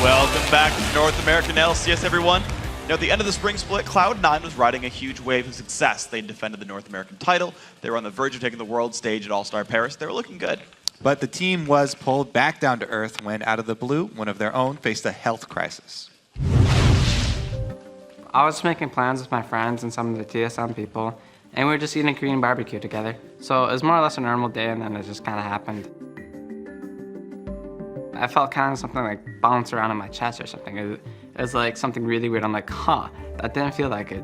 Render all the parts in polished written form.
Welcome back to North American LCS, everyone. Now, at the end of the spring split, Cloud9 was riding a huge wave of success. They defended the North American title. They were on the verge of taking the world stage at All-Star Paris. They were looking good. But the team was pulled back down to earth when, out of the blue, one of their own faced a health crisis. I was making plans with my friends and some of the TSM people, and we were just eating Korean barbecue together. So it was more or less a normal day, and then it just kind of happened. I felt kind of something like bounce around in my chest or something. It was like something really weird. I'm like, huh, that didn't feel like it.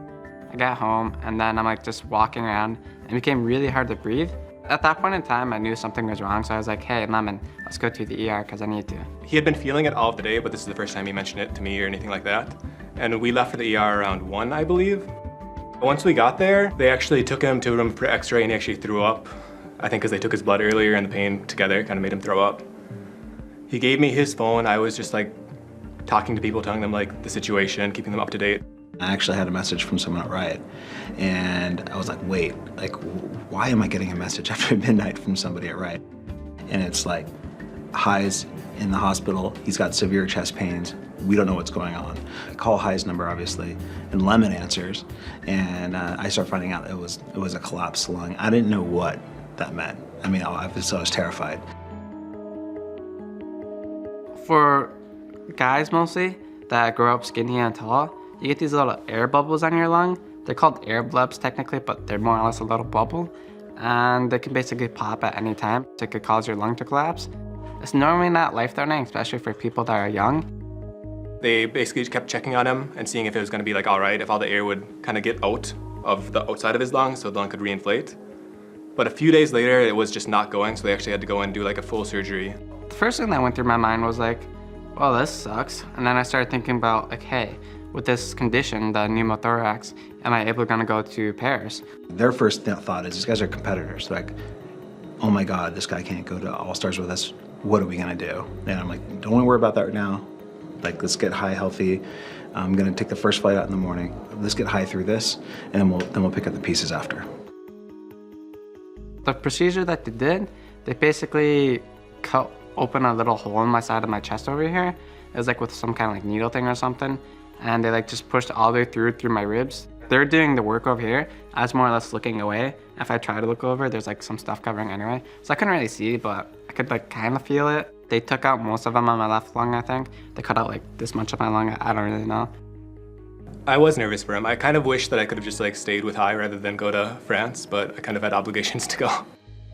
I got home, and then I'm like just walking around, and it became really hard to breathe. At that point in time, I knew something was wrong, so I was like, hey, Lemon, let's go to the ER because I need to. He had been feeling it all of the day, but this is the first time he mentioned it to me or anything like that. And we left for the ER around 1, I believe. Once we got there, they actually took him to a room for x-ray, and he actually threw up. I think because they took his blood earlier and the pain together kind of made him throw up. He gave me his phone. I was just like talking to people, telling them like the situation, keeping them up to date. I actually had a message from someone at Riot, and I was like, wait, like, why am I getting a message after midnight from somebody at Riot? And it's like, High's in the hospital, he's got severe chest pains, we don't know what's going on. I call High's number, obviously, and Lemon answers, and I start finding out it was a collapsed lung. I didn't know what that meant. I mean, I was terrified. For guys mostly that grow up skinny and tall, you get these little air bubbles on your lung. They're called air blebs technically, but they're more or less a little bubble. And they can basically pop at any time. So it could cause your lung to collapse. It's normally not life-threatening, especially for people that are young. They basically just kept checking on him and seeing if it was gonna be like all right, if all the air would kind of get out of the outside of his lung so the lung could reinflate. But a few days later, it was just not going, so they actually had to go and do like a full surgery. The first thing that went through my mind was like, well, this sucks. And then I started thinking about like, hey, with this condition, the pneumothorax, am I able to go to Paris? Their first thought is, these guys are competitors. They're like, oh my God, this guy can't go to All-Stars with us. What are we gonna do? And I'm like, don't worry about that right now. Like, let's get High healthy. I'm gonna take the first flight out in the morning. Let's get High through this, and then we'll pick up the pieces after. The procedure that they did, they basically cut open a little hole in my side of my chest over here. It was like with some kind of like needle thing or something. And they like just pushed all the way through my ribs. They're doing the work over here. I was more or less looking away. If I try to look over, there's like some stuff covering anyway. So I couldn't really see, but I could like kind of feel it. They took out most of them on my left lung, I think. They cut out like this much of my lung, I don't really know. I was nervous for him. I kind of wish that I could have just like stayed with High rather than go to France, but I kind of had obligations to go.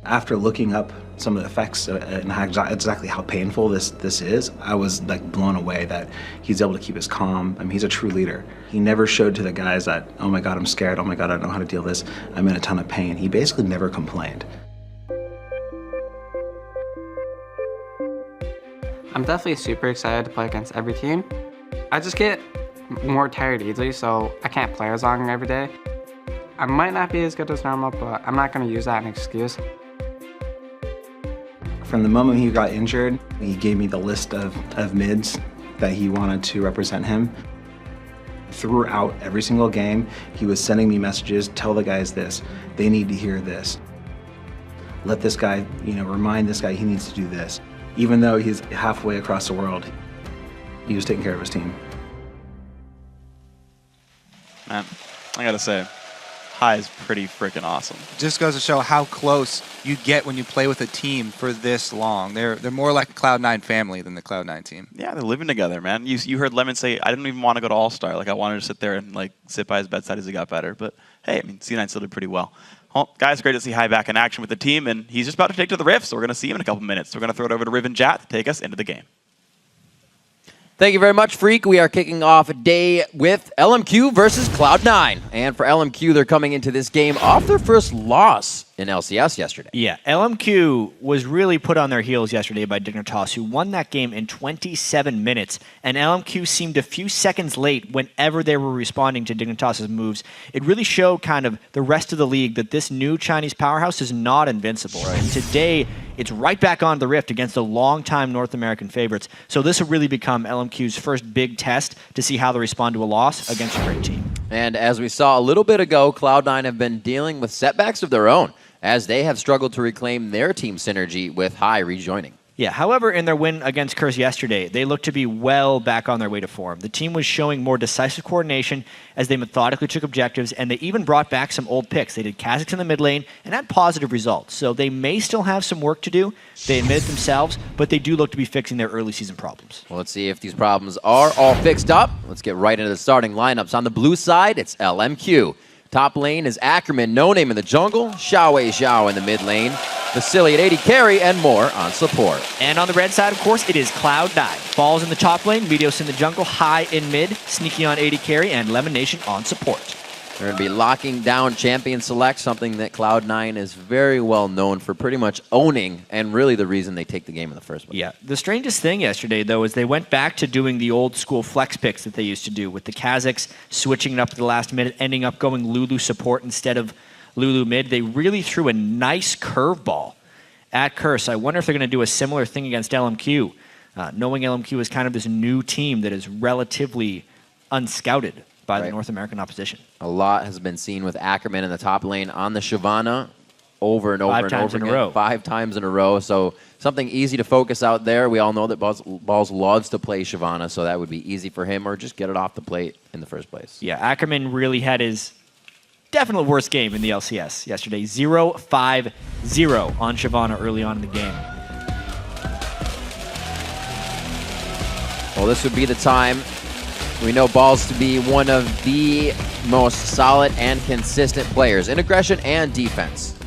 After looking up some of the effects and exactly how painful this is, I was like blown away that he's able to keep his calm. I mean, he's a true leader. He never showed to the guys that, oh my God, I'm scared. Oh my God, I don't know how to deal with this. I'm in a ton of pain. He basically never complained. I'm definitely super excited to play against every team. I just get more tired easily, so I can't play as long every day. I might not be as good as normal, but I'm not gonna use that as an excuse. From the moment he got injured, he gave me the list of mids that he wanted to represent him. Throughout every single game, he was sending me messages, tell the guys this, they need to hear this. Let this guy, remind this guy he needs to do this. Even though he's halfway across the world, he was taking care of his team. Man, I gotta say, High is pretty freaking awesome. Just goes to show how close you get when you play with a team for this long. They're more like a Cloud9 family than the Cloud9 team. Yeah, they're living together, man. You heard Lemon say, I didn't even want to go to All-Star. Like, I wanted to sit there and like sit by his bedside as he got better. But hey, I mean, C9 still did pretty well. Well, guys, great to see High back in action with the team, and he's just about to take to the Rift, so we're going to see him in a couple minutes. So we're going to throw it over to Riv and Jat to take us into the game. Thank you very much, Freak. We are kicking off a day with LMQ versus Cloud9. And for LMQ, they're coming into this game off their first loss in LCS yesterday. Yeah, LMQ was really put on their heels yesterday by Dignitas, who won that game in 27 minutes. And LMQ seemed a few seconds late whenever they were responding to Dignitas' moves. It really showed kind of the rest of the league that this new Chinese powerhouse is not invincible. Right? And today, it's right back on the Rift against the longtime North American favorites. So this will really become LMQ's first big test to see how they respond to a loss against a great team. And as we saw a little bit ago, Cloud9 have been dealing with setbacks of their own, as they have struggled to reclaim their team synergy with High rejoining. Yeah, however, in their win against Curse yesterday, they looked to be well back on their way to form. The team was showing more decisive coordination as they methodically took objectives, and they even brought back some old picks. They did Kha'Zix in the mid lane and had positive results. So they may still have some work to do. They admit it themselves, but they do look to be fixing their early season problems. Well, let's see if these problems are all fixed up. Let's get right into the starting lineups. On the blue side, it's LMQ. Top lane is Ackerman, No Name in the jungle, Xiao in the mid lane, Vasily at AD carry, and more on support. And on the red side, of course, it is Cloud9. Falls in the top lane, Meteos in the jungle, High in mid, Sneaky on AD carry, and Lemon Nation on support. They're going to be locking down Champion Select, something that Cloud9 is very well known for pretty much owning, and really the reason they take the game in the first place. Yeah, the strangest thing yesterday, though, is they went back to doing the old school flex picks that they used to do with the Kha'Zix switching it up at the last minute, ending up going Lulu support instead of Lulu mid. They really threw a nice curveball at Curse. I wonder if they're going to do a similar thing against LMQ, knowing LMQ is kind of this new team that is relatively unscouted by the North American opposition. A lot has been seen with Ackerman in the top lane on the Shyvana over and over and over again. 5 times in a row. So something easy to focus out there. We all know that Balls loves to play Shyvana, so that would be easy for him, or just get it off the plate in the first place. Yeah, Ackerman really had his definite worst game in the LCS yesterday. 0-5-0 on Shyvana early on in the game. Well, this would be the time. We know Balls to be one of the most solid and consistent players in aggression and defense.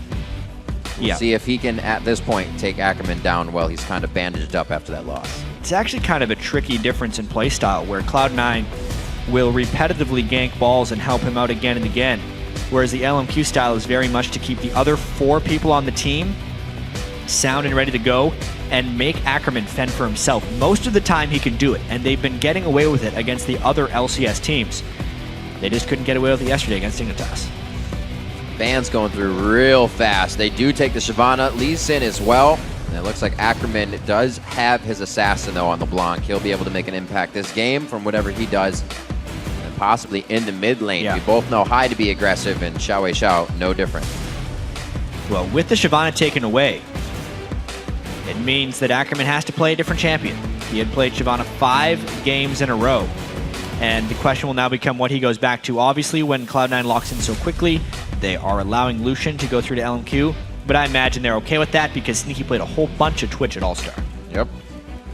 We'll see if he can, at this point, take Ackerman down while he's kind of bandaged up after that loss. It's actually kind of a tricky difference in playstyle where Cloud9 will repetitively gank Balls and help him out again and again, whereas the LMQ style is very much to keep the other 4 people on the team sound and ready to go and make Ackerman fend for himself. Most of the time he can do it, and they've been getting away with it against the other LCS teams. They just couldn't get away with it yesterday against Dignitas. Ban's going through real fast. They do take the Shyvana. Lee Sin as well. And it looks like Ackerman does have his assassin, though, on the Blanc. He'll be able to make an impact this game from whatever he does, and possibly in the mid lane. We both know High to be aggressive, and Xiao no different. Well, with the Shyvana taken away, it means that Ackerman has to play a different champion. He had played Shyvana 5 games in a row. And the question will now become what he goes back to. Obviously, when Cloud9 locks in so quickly, they are allowing Lucian to go through to LMQ. But I imagine they're okay with that because Sneaky played a whole bunch of Twitch at All-Star. Yep.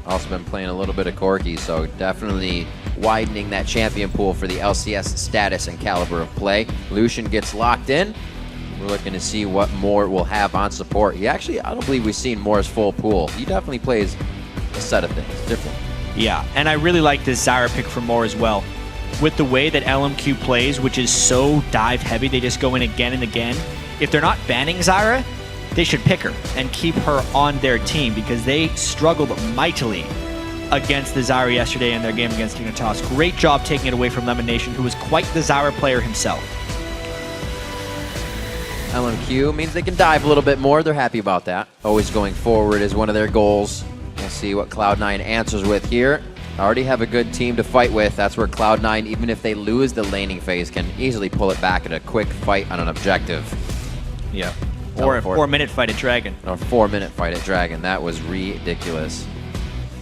Also been playing a little bit of Corki, so definitely widening that champion pool for the LCS status and caliber of play. Lucian gets locked in. We're looking to see what more we'll have on support. He actually, I don't believe we've seen Moore's full pool. He definitely plays a set of things, different. Yeah, and I really like this Zyra pick for Moore as well. With the way that LMQ plays, which is so dive heavy, they just go in again and again. If they're not banning Zyra, they should pick her and keep her on their team because they struggled mightily against the Zyra yesterday in their game against Dignitas. Great job taking it away from Lemon Nation, who was quite the Zyra player himself. LMQ means they can dive a little bit more. They're happy about that. Always going forward is one of their goals. We'll see what Cloud9 answers with here. Already have a good team to fight with. That's where Cloud9, even if they lose the laning phase, can easily pull it back at a quick fight on an objective. Yeah. Or a 4-minute fight at Dragon. Or a 4-minute fight at Dragon. That was ridiculous.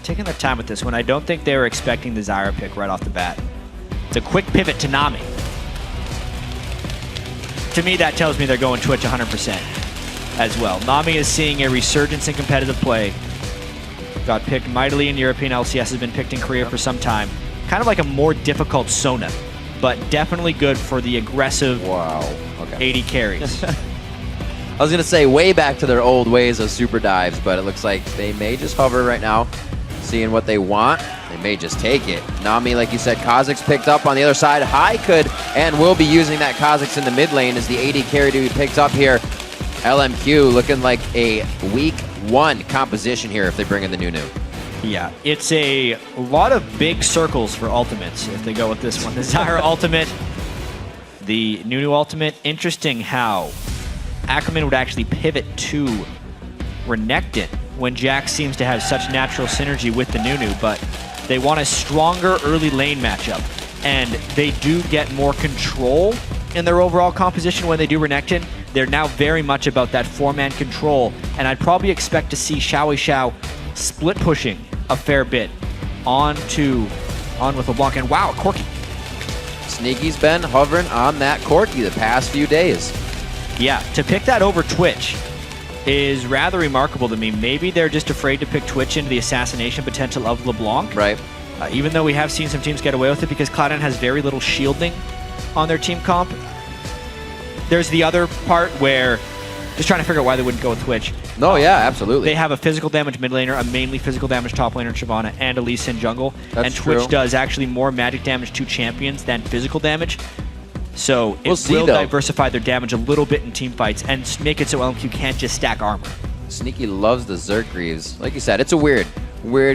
Taking their time with this one. I don't think they were expecting the Zyra pick right off the bat. It's a quick pivot to Nami. To me, that tells me they're going Twitch 100% as well. Nami is seeing a resurgence in competitive play. Got picked mightily in European LCS, has been picked in Korea for some time. Kind of like a more difficult Sona, but definitely good for the aggressive AD carries. I was going to say way back to their old ways of super dives, but it looks like they may just hover right now, seeing what they want. They may just take it. Nami, like you said, Kha'Zix picked up on the other side. High could and will be using that Kha'Zix in the mid lane as the AD carry to be picked up here. LMQ looking like a week 1 composition here if they bring in the Nunu. Yeah, it's a lot of big circles for ultimates if they go with this one. The Zyra ultimate, the Nunu ultimate. Interesting how Ackerman would actually pivot to Renekton when Jax seems to have such natural synergy with the Nunu, but they want a stronger early lane matchup, and they do get more control in their overall composition when they do Renekton. They're now very much about that 4-man control, and I'd probably expect to see Xiao split pushing a fair bit on with LeBlanc. And wow, Corky. Sneaky's been hovering on that Corky the past few days. Yeah, to pick that over Twitch is rather remarkable to me. Maybe they're just afraid to pick Twitch into the assassination potential of LeBlanc. Right. Even though we have seen some teams get away with it because Cloud9 has very little shielding on their team comp. There's the other part where just trying to figure out why they wouldn't go with Twitch. No, yeah, absolutely. They have a physical damage mid laner, a mainly physical damage top laner, Shyvana, and a Lee Sin jungle. That's and Twitch true. does actually more magic damage to champions than physical damage. So We'll it see, will though. diversify their damage a little bit in team fights and make it so LMQ can't just stack armor. Sneaky loves the Zerg Greaves. Like you said, it's a weird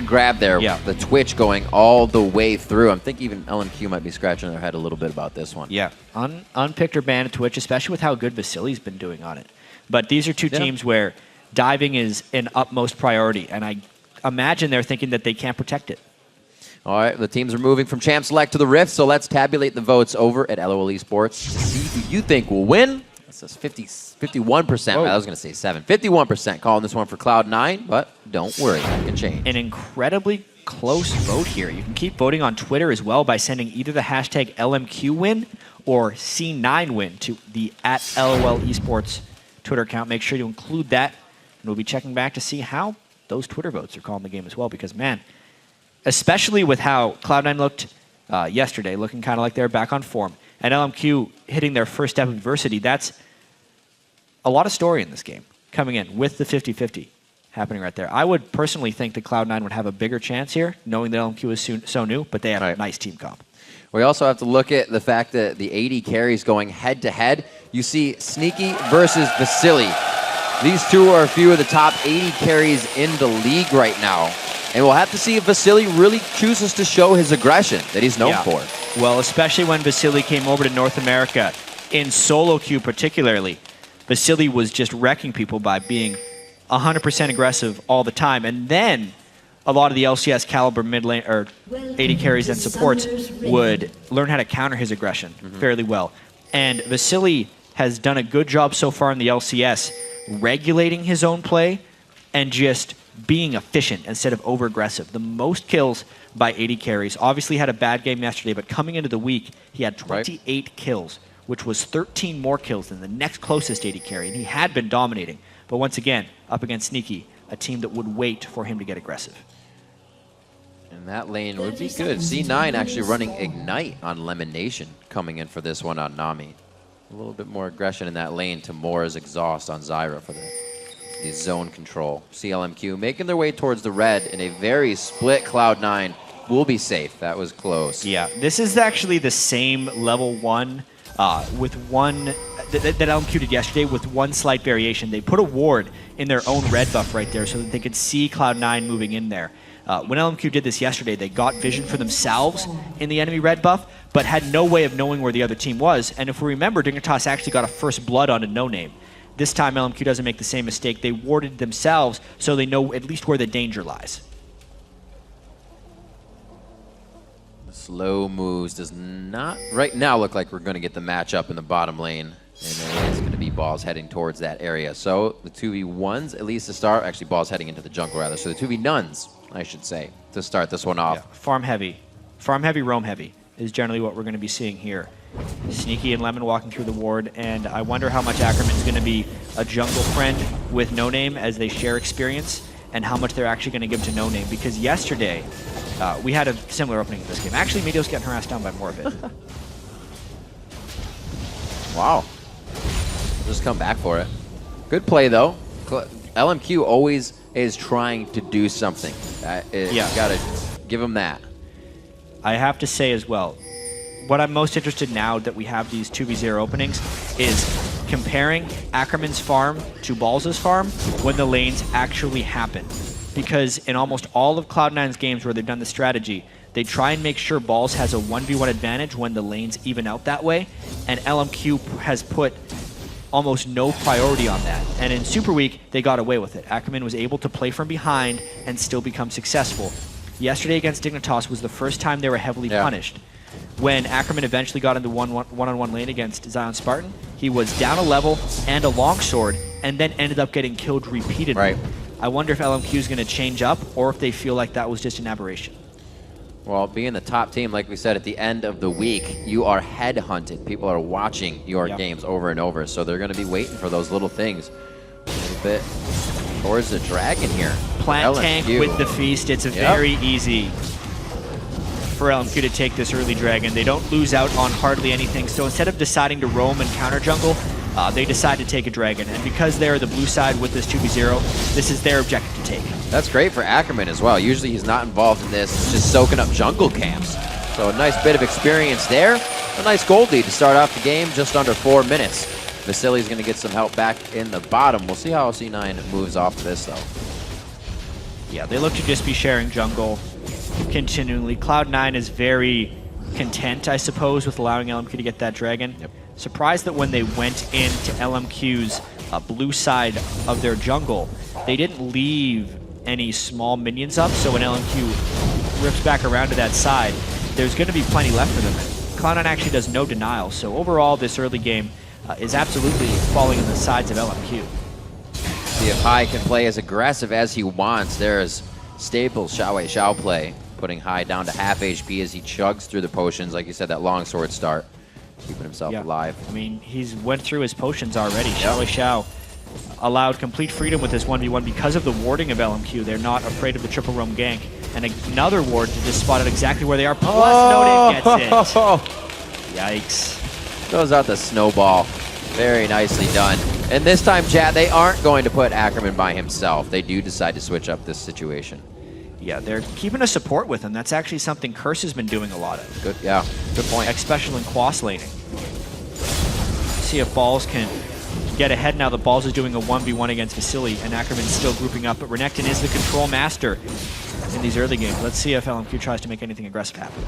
grab there. Yeah. The Twitch going all the way through. I'm thinking even LMQ might be scratching their head a little bit about this one. Yeah, unpicked or banned Twitch, especially with how good Vasili's been doing on it. But these are two teams where diving is an utmost priority, and I imagine they're thinking that they can't protect it. All right, the teams are moving from Champ Select to the Rift, so let's tabulate the votes over at LOL Esports to see who you think will win. That says 51%. Whoa. I was going to say 7. 51% calling this one for Cloud9, but don't worry, that can change. An incredibly close vote here. You can keep voting on Twitter as well by sending either the hashtag LMQWin or C9Win to the @LOL Esports Twitter account. Make sure to include that, and we'll be checking back to see how those Twitter votes are calling the game as well, because, man, especially with how Cloud9 looked yesterday, looking kind of like they're back on form, and LMQ hitting their first step of adversity, that's a lot of story in this game coming in with the 50-50 happening right there. I would personally think that Cloud9 would have a bigger chance here, knowing that LMQ is so new, but they have a nice team comp. We also have to look at the fact that the 80 carries going head-to-head. You see Sneaky versus Vasily. These two are a few of the top 80 carries in the league right now. And we'll have to see if Vasily really chooses to show his aggression that he's known for. Well, especially when Vasily came over to North America, in solo queue particularly, Vasily was just wrecking people by being 100% aggressive all the time. And then a lot of the LCS caliber mid lane or 80 carries and supports would learn how to counter his aggression fairly well. And Vasily has done a good job so far in the LCS regulating his own play and just being efficient instead of over-aggressive. The most kills by 80 carries. Obviously had a bad game yesterday, but coming into the week, he had 28 kills, which was 13 more kills than the next closest 80 carry, and he had been dominating. But once again, up against Sneaky, a team that would wait for him to get aggressive. And that lane would be good. C9 actually running Ignite on Lemon Nation coming in for this one on Nami. A little bit more aggression in that lane to Mora's Exhaust on Zyra for the zone control. CLMQ making their way towards the red in a very split Cloud9. Will be safe. That was close. Yeah, this is actually the same level 1 with one that LMQ did yesterday with one slight variation. They put a ward in their own red buff right there so that they could see Cloud9 moving in there. When LMQ did this yesterday, they got vision for themselves in the enemy red buff, but had no way of knowing where the other team was. And if we remember, Dignitas actually got a first blood onto No Name. This time, LMQ doesn't make the same mistake. They warded themselves so they know at least where the danger lies. The slow moves does not right now look like we're going to get the matchup in the bottom lane. And it is going to be Balls heading towards that area. So the 2v1s, at least to start, actually Balls heading into the jungle rather. So the 2v-nuns, I should say, to start this one off. Yeah. Farm heavy, roam heavy is generally what we're going to be seeing here. Sneaky and Lemon walking through the ward, and I wonder how much Ackerman's going to be a jungle friend with No Name as they share experience, and how much they're actually going to give to No Name, because yesterday we had a similar opening in this game. Actually, Meteo's getting harassed down by more of it. Wow. Just come back for it. Good play, though. LMQ always is trying to do something. Yeah. Got to give him that. I have to say as well, what I'm most interested in now that we have these 2v0 openings is comparing Ackerman's farm to Balls' farm when the lanes actually happen. Because in almost all of Cloud9's games where they've done the strategy, they try and make sure Balls has a 1v1 advantage when the lanes even out that way, and LMQ has put almost no priority on that. And in Super Week, they got away with it. Ackerman was able to play from behind and still become successful. Yesterday against Dignitas was the first time they were heavily punished. When Ackerman eventually got into one-on-one lane against Zion Spartan, he was down a level and a longsword, and then ended up getting killed repeatedly. I wonder if LMQ is going to change up or if they feel like that was just an aberration. Well, being the top team, like we said, at the end of the week, you are headhunted. People are watching your games over and over, so they're going to be waiting for those little things. A little bit towards the dragon here. Plant LMQ. tank with the feast. It's a very easy for LMQ to take this early dragon. They don't lose out on hardly anything, so instead of deciding to roam and counter jungle, they decide to take a dragon. And because they're the blue side with this 2v0, this is their objective to take. That's great for Ackerman as well. Usually he's not involved in this. He's just soaking up jungle camps. So a nice bit of experience there. A nice gold lead to start off the game, just under 4 minutes. Vasily's going to get some help back in the bottom. We'll see how C9 moves off of this, though. Yeah, they look to just be sharing jungle continually. Cloud9 is very content, I suppose, with allowing LMQ to get that dragon. Surprised that when they went into LMQ's blue side of their jungle, they didn't leave any small minions up, so when LMQ rips back around to that side, there's going to be plenty left for them. Cloud9 actually does no denial, so overall this early game is absolutely falling on the sides of LMQ. See if Hai can play as aggressive as he wants. There's staple Xiao play, putting Hai down to half HP as he chugs through the potions. Like you said, that long sword start, keeping himself alive. I mean, he's went through his potions already. Xiao allowed complete freedom with this 1v1 because of the warding of LMQ. They're not afraid of the triple roam gank. And another ward to just spot out exactly where they are. Plus, no gets it. Yikes. Goes out the snowball. Very nicely done. And this time, chat, they aren't going to put Ackerman by himself. They do decide to switch up this situation. Yeah, they're keeping a support with him. That's actually something Curse has been doing a lot of. Good, yeah, good point. Especially in Quas laning. See if Balls can get ahead now. The Balls is doing a 1v1 against Vasily, and Ackerman's still grouping up, but Renekton is the control master in these early games. Let's see if LMQ tries to make anything aggressive happen.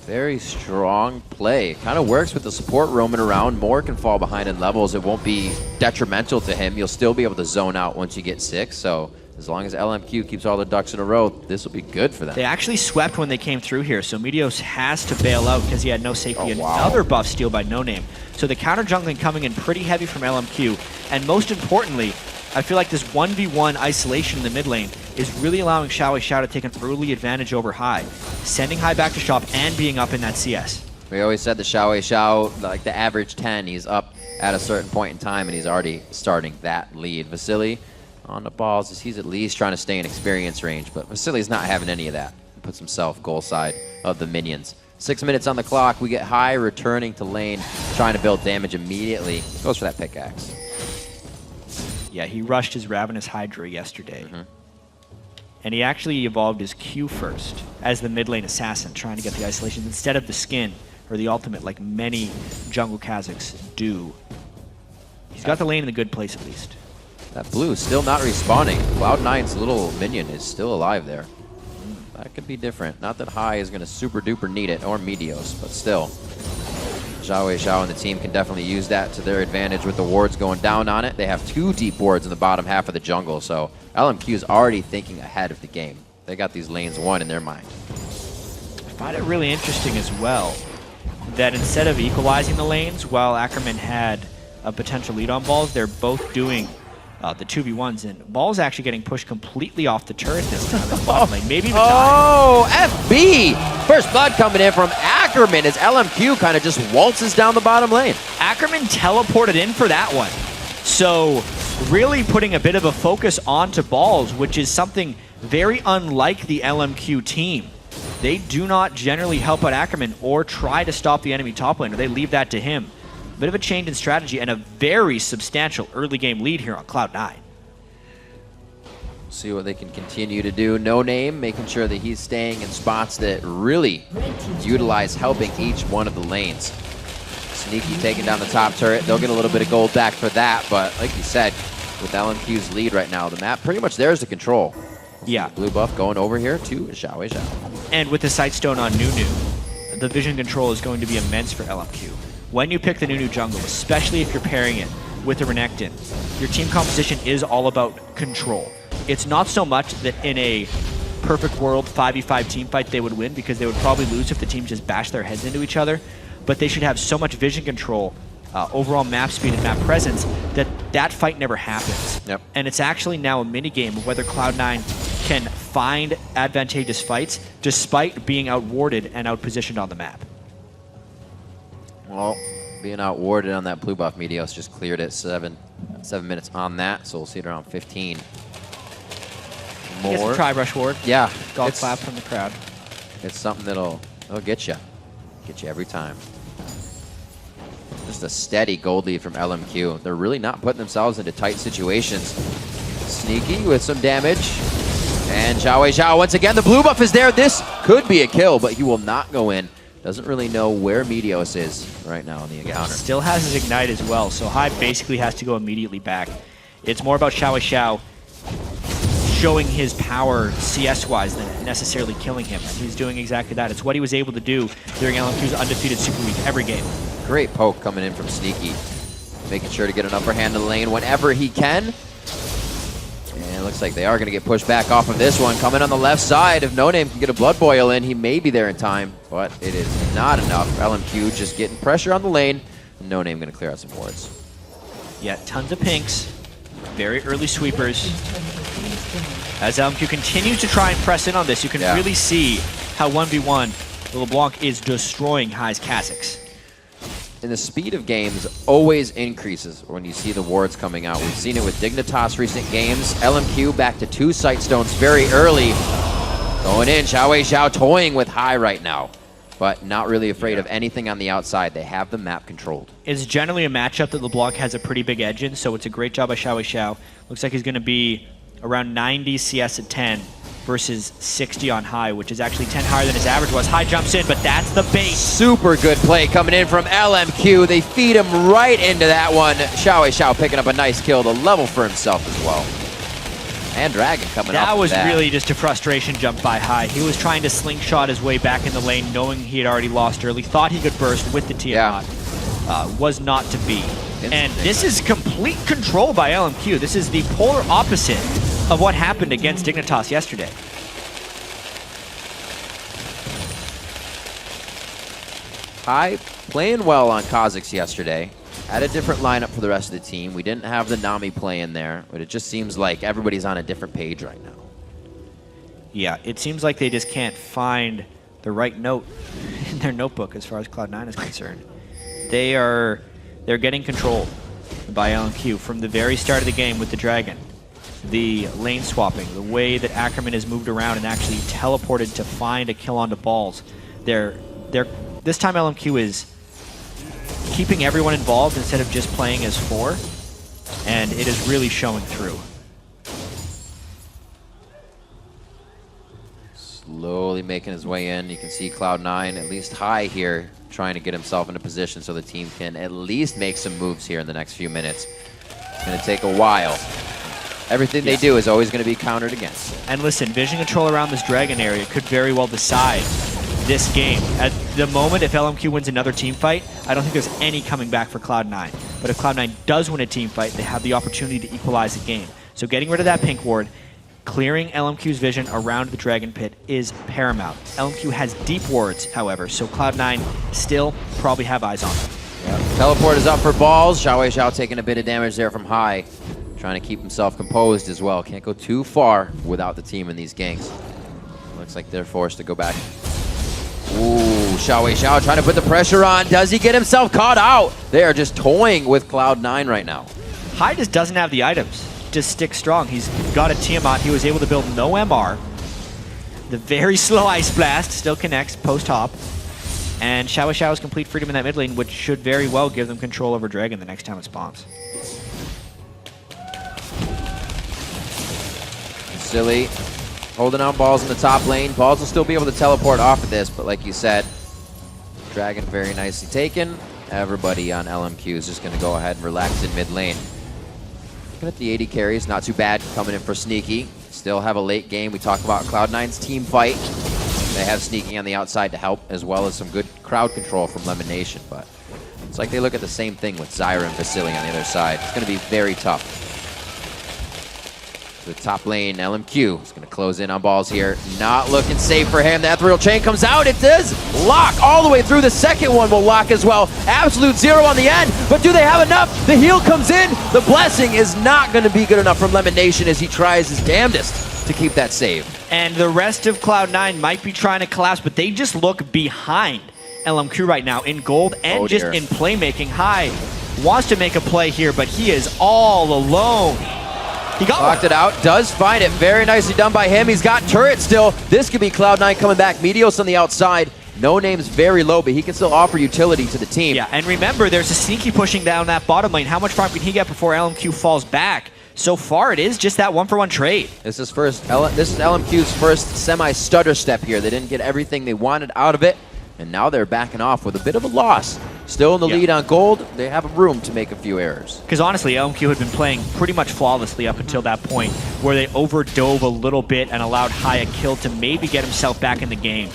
Very strong play. Kind of works with the support roaming around. More can fall behind in levels. It won't be detrimental to him. You'll still be able to zone out once you get 6. So as long as LMQ keeps all their ducks in a row, this will be good for them. They actually swept when they came through here, so Meteos has to bail out because he had no safety. Another buff steal by No Name. So the counter jungling coming in pretty heavy from LMQ. And most importantly, I feel like this 1v1 isolation in the mid lane is really allowing Xiao to take an early advantage over Hai, sending Hai back to shop and being up in that CS. We always said the Xiao, like the average 10, he's up at a certain point in time, and he's already starting that lead. Vasily on the balls, as he's at least trying to stay in experience range, but Vasily's not having any of that. He puts himself goal side of the minions. 6 minutes on the clock. We get Hai returning to lane, trying to build damage immediately. Goes for that pickaxe. Yeah, he rushed his Ravenous Hydra yesterday. And he actually evolved his Q first as the mid lane assassin, trying to get the isolation instead of the skin or the ultimate like many jungle Kazakhs do. He's got the lane in a good place at least. That blue still not respawning. Cloud9's little minion is still alive there. That could be different. Not that Hai is going to super duper need it, or Meteos, but still. Xiao and the team can definitely use that to their advantage with the wards going down on it. They have 2 deep wards in the bottom half of the jungle, so LMQ is already thinking ahead of the game. They got these lanes won in their mind. I find it really interesting as well that instead of equalizing the lanes, while Ackerman had a potential lead on Balls, they're both doing the 2v1s, and Balls actually getting pushed completely off the turret this time. Maybe even FB! First blood coming in from Ackerman as LMQ kind of just waltzes down the bottom lane. Ackerman teleported in for that one. So really putting a bit of a focus onto Balls, which is something very unlike the LMQ team. They do not generally help out Ackerman or try to stop the enemy top laner. They leave that to him. Bit of a change in strategy and a very substantial early game lead here on Cloud9. See what they can continue to do. No Name, making sure that he's staying in spots that really utilize helping each one of the lanes. Sneaky taking down the top turret. They'll get a little bit of gold back for that, but like you said, with LMQ's lead right now, the map pretty much theirs to control. Yeah. Blue buff going over here to Xiao. And with the Sightstone on Nunu, the vision control is going to be immense for LMQ. When you pick the Nunu jungle, especially if you're pairing it with a Renekton, your team composition is all about control. It's not so much that in a perfect world 5v5 team fight they would win, because they would probably lose if the teams just bash their heads into each other, but they should have so much vision control overall map speed and map presence, that fight never happens. Yep. And it's actually now a minigame of whether Cloud9 can find advantageous fights despite being outwarded and outpositioned on the map. Well, being outwarded on that blue buff, Meteos just cleared it 7 minutes on that, so we'll see it around 15. More. Gets a tri-brush ward. Yeah. Golf clap from the crowd. It's something that'll get you. Get you every time. Just a steady gold lead from LMQ. They're really not putting themselves into tight situations. Sneaky with some damage. And Xiao once again, the blue buff is there. This could be a kill, but he will not go in. Doesn't really know where Meteos is right now in the encounter. Still has his ignite as well, so Hai basically has to go immediately back. It's more about Xiao showing his power CS-wise than necessarily killing him. And he's doing exactly that. It's what he was able to do during LMQ's undefeated Super Week every game. Great poke coming in from Sneaky. Making sure to get an upper hand in the lane whenever he can. And it looks like they are going to get pushed back off of this one. Coming on the left side. If No Name can get a Blood Boil in, he may be there in time. But it is not enough. LMQ just getting pressure on the lane. No Name going to clear out some wards. Yeah, tons of pinks. Very early sweepers. As LMQ continues to try and press in on this, you can really see how 1v1 LeBlanc is destroying Hai's Kha'Zix. And the speed of games always increases when you see the wards coming out. We've seen it with Dignitas recent games. LMQ back to 2 sight stones very early. Going in, Xiao toying with Hai right now, but not really afraid of anything on the outside. They have the map controlled. It's generally a matchup that LeBlanc has a pretty big edge in, so it's a great job by Xiao. Looks like he's going to be around 90 CS at 10 versus 60 on Hai, which is actually 10 higher than his average was. Hai jumps in, but that's the bait. Super good play coming in from LMQ. They feed him right into that one. Xiao picking up a nice kill to level for himself as well. And Dragon coming up. That was really just a frustration jump by Hai. He was trying to slingshot his way back in the lane, knowing he had already lost early. Thought he could burst with the Tiamat. Was not to be. And this is complete control by LMQ. This is the polar opposite of what happened against Dignitas yesterday. Hai playing well on Kha'Zix yesterday. Had a different lineup for the rest of the team. We didn't have the Nami play in there, but it just seems like everybody's on a different page right now. Yeah, it seems like they just can't find the right note in their notebook as far as Cloud9 is concerned. They're getting control by LMQ from the very start of the game with the Dragon. The lane swapping, the way that Ackerman has moved around and actually teleported to find a kill onto balls. This time LMQ is keeping everyone involved instead of just playing as 4, and it is really showing through. Slowly making his way in. You can see Cloud9, at least Hai here, trying to get himself in a position so the team can at least make some moves here in the next few minutes. It's going to take a while. Everything they do is always going to be countered against. And listen, vision control around this Dragon area could very well decide this game. At the moment, if LMQ wins another team fight, I don't think there's any coming back for Cloud9. But if Cloud9 does win a team fight, they have the opportunity to equalize the game. So getting rid of that pink ward, clearing LMQ's vision around the Dragon Pit is paramount. LMQ has deep wards, however, so Cloud9 still probably have eyes on them. Yep. Teleport is up for balls. Xiao taking a bit of damage there from Hai. Trying to keep himself composed as well. Can't go too far without the team in these ganks. Looks like they're forced to go back. Ooh, Xiao trying to put the pressure on. Does he get himself caught out? They are just toying with Cloud9 right now. Hai just doesn't have the items. Just stick strong. He's got a Tiamat. He was able to build no MR. The very slow Ice Blast still connects post-hop. And Xiao's complete freedom in that mid lane, which should very well give them control over Dragon the next time it spawns. Silly holding on balls in the top lane. Balls will still be able to teleport off of this, but like you said, Dragon very nicely taken. Everybody on LMQ is just going to go ahead and relax in mid lane. Looking at the 80 carries, not too bad coming in for Sneaky. Still have a late game. We talk about Cloud9's team fight. They have Sneaky on the outside to help, as well as some good crowd control from Lemon Nation, but it's like they look at the same thing with Zyra and Vasily on the other side. It's going to be very tough. With top lane, LMQ is going to close in on balls here. Not looking safe for him. The ethereal chain comes out. It does lock all the way through. The second one will lock as well. Absolute zero on the end, but do they have enough? The heal comes in. The blessing is not going to be good enough from Lemon Nation as he tries his damnedest to keep that save. And the rest of Cloud9 might be trying to collapse, but they just look behind LMQ right now in gold and just in playmaking. High wants to make a play here, but he is all alone. He got Locked it out, does find it. Very nicely done by him. He's got turret still. This could be Cloud9 coming back. Meteos on the outside. No name's very low, but he can still offer utility to the team. Yeah, and remember, there's a sneaky pushing down that bottom lane. How much farm can he get before LMQ falls back? So far, it is just that 1-for-1 trade. This is LMQ's first semi-stutter step here. They didn't get everything they wanted out of it, and now they're backing off with a bit of a loss. Still in the lead on gold. They have room to make a few errors. Because honestly, LMQ had been playing pretty much flawlessly up until that point, where they overdove a little bit and allowed High a kill to maybe get himself back in the game.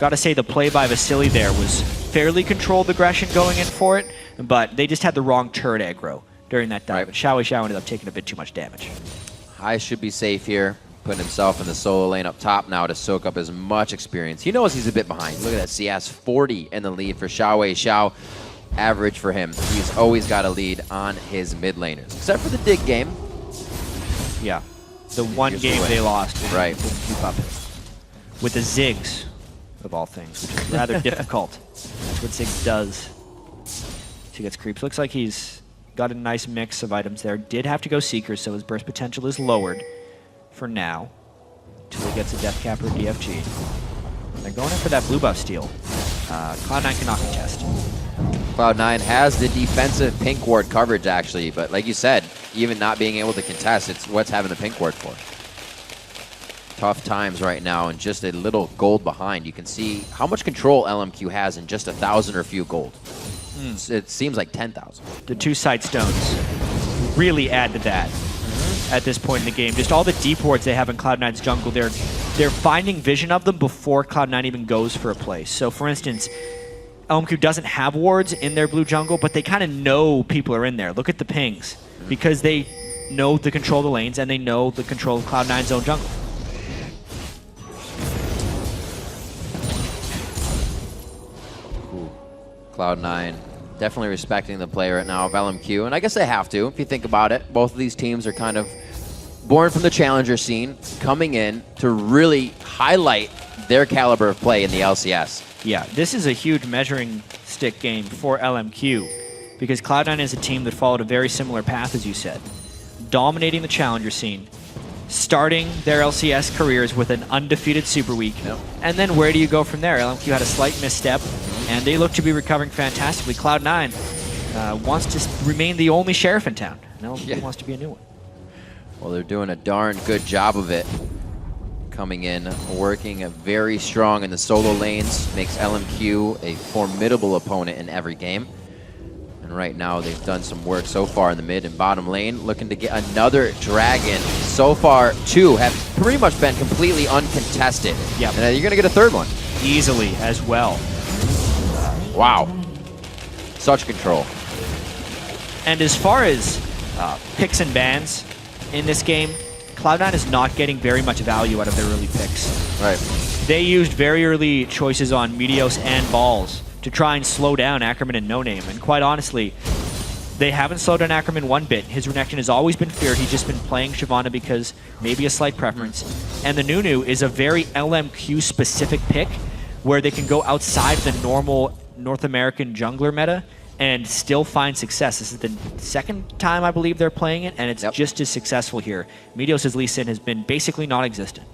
Gotta say, the play by Vasily there was fairly controlled aggression going in for it, but they just had the wrong turret aggro during that dive. Right. Xiao ended up taking a bit too much damage. High should be safe here. Putting himself in the solo lane up top now to soak up as much experience. He knows he's a bit behind. Look at that CS 40 in the lead for Xiao. Average for him. He's always got a lead on his mid laners, except for the dig game. Yeah, the one game they lost. Right. Didn't keep up with the Ziggs, of all things, which is rather difficult. That's what Ziggs does. He gets creeps. Looks like he's got a nice mix of items there. Did have to go Seeker, so his burst potential is lowered for now, until he gets a Death Cap or DFG. And they're going in for that blue buff steal. Cloud9 cannot contest. Cloud9 has the defensive pink ward coverage, actually, but like you said, even not being able to contest, it's what's having the pink ward for. Tough times right now, and just a little gold behind. You can see how much control LMQ has in just 1,000 or few gold. It seems like 10,000. The 2 side stones really add to that. At this point in the game, just all the deep wards they have in Cloud9's jungle, they're finding vision of them before Cloud9 even goes for a play. So for instance, LMQ doesn't have wards in their blue jungle, but they kind of know people are in there. Look at the pings, because they know the control of the lanes and they know the control of Cloud9's own jungle. Cloud9 definitely respecting the play right now of LMQ, and I guess they have to, if you think about it. Both of these teams are kind of born from the challenger scene, coming in to really highlight their caliber of play in the LCS. Yeah, this is a huge measuring stick game for LMQ, because Cloud9 is a team that followed a very similar path, as you said. Dominating the challenger scene, starting their LCS careers with an undefeated Super Week, and then where do you go from there? LMQ had a slight misstep, and they look to be recovering fantastically. Cloud9 wants to remain the only sheriff in town. No, he wants to be a new one. Well, they're doing a darn good job of it. Coming in, working very strong in the solo lanes, makes LMQ a formidable opponent in every game. And right now, they've done some work so far in the mid and bottom lane, looking to get another dragon. So far, 2 have pretty much been completely uncontested. Yeah, and you're going to get a third one. Easily as well. Wow. Such control. And as far as picks and bans in this game, Cloud9 is not getting very much value out of their early picks. Right. They used very early choices on Meteos and Balls to try and slow down Ackerman and No Name. And quite honestly, they haven't slowed down Ackerman one bit. His reaction has always been feared. He's just been playing Shyvana because maybe a slight preference. And the Nunu is a very LMQ specific pick where they can go outside the normal North American jungler meta and still find success. This is the second time I believe they're playing it, and it's just as successful here. Meteos' Lee Sin has been basically non-existent.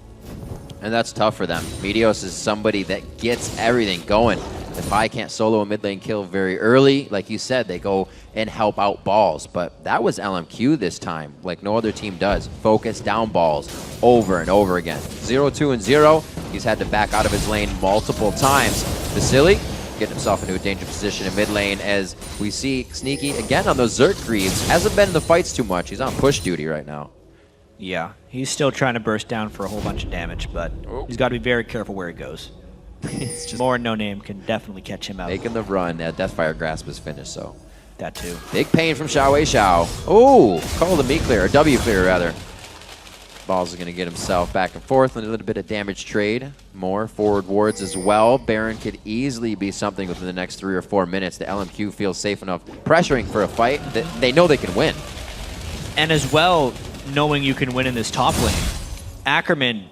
And that's tough for them. Meteos is somebody that gets everything going. If I can't solo a mid lane kill very early, like you said, they go and help out Balls. But that was LMQ this time, like no other team does. Focus down Balls over and over again. 0-2 and 0. He's had to back out of his lane multiple times. Vasily getting himself into a dangerous position in mid lane as we see Sneaky again on those Zerk Greaves. Hasn't been in the fights too much. He's on push duty right now. Yeah, he's still trying to burst down for a whole bunch of damage, but he's got to be very careful where he goes. It's just more No Name can definitely catch him out. Making the run. Deathfire Grasp is finished, so that too. Big pain from Xiao. Oh, called a meat clear, or W clear rather. Balls is going to get himself back and forth, and a little bit of damage trade. More forward wards as well. Baron could easily be something within the next 3 or 4 minutes. The LMQ feels safe enough pressuring for a fight that they know they can win. And as well, knowing you can win in this top lane, Ackerman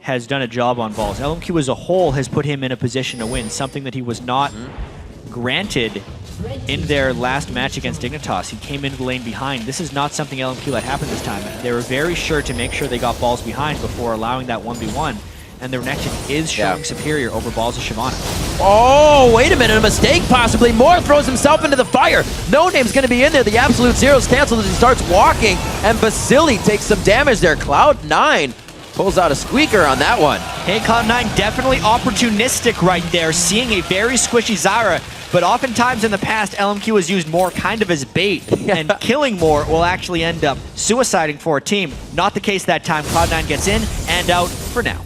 has done a job on balls. LMQ as a whole has put him in a position to win, something that he was not granted in their last match against Dignitas. He came into the lane behind. This is not something LMQ let happen this time. They were very sure to make sure they got balls behind before allowing that 1v1. And the Renekton is showing superior over balls of Shyvana. Oh, wait a minute, a mistake possibly. Moore throws himself into the fire. No Name's going to be in there. The absolute zero's canceled as he starts walking, and Vasily takes some damage there. Cloud9 pulls out a squeaker on that one. Hey, Cloud9 definitely opportunistic right there, seeing a very squishy Zyra, but oftentimes in the past, LMQ has used Moore kind of as bait, and killing Moore will actually end up suiciding for a team. Not the case that time. Cloud9 gets in and out for now.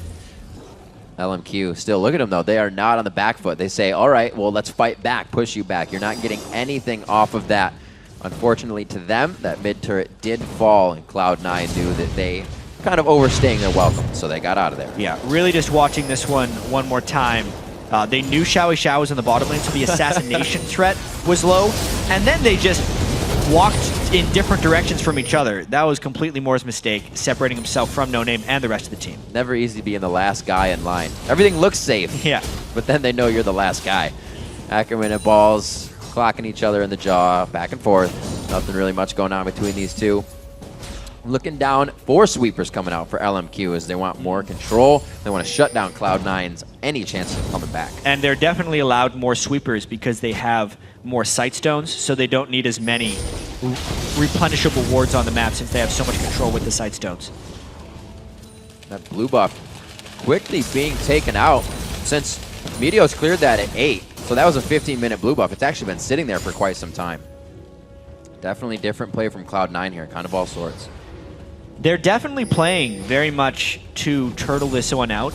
LMQ, still look at them though. They are not on the back foot. They say, all right, well, let's fight back, push you back. You're not getting anything off of that. Unfortunately to them, that mid turret did fall, and Cloud9 knew that they kind of overstaying their welcome, so they got out of there. Yeah, really just watching this one more time. They knew Xiao was in the bottom lane, so the assassination threat was low, and then they just walked in different directions from each other. That was completely Moore's mistake, separating himself from No Name and the rest of the team. Never easy being the last guy in line. Everything looks safe, but then they know you're the last guy. Ackerman and Balls clocking each other in the jaw, back and forth. Nothing really much going on between these two. Looking down, 4 sweepers coming out for LMQ as they want more control. They want to shut down Cloud9's any chance of coming back. And they're definitely allowed more sweepers because they have more sight stones, so they don't need as many replenishable wards on the map since they have so much control with the sight stones. That blue buff quickly being taken out since Meteos cleared that at 8. So that was a 15-minute blue buff. It's actually been sitting there for quite some time. Definitely different play from Cloud9 here, kind of all sorts. They're definitely playing very much to turtle this one out.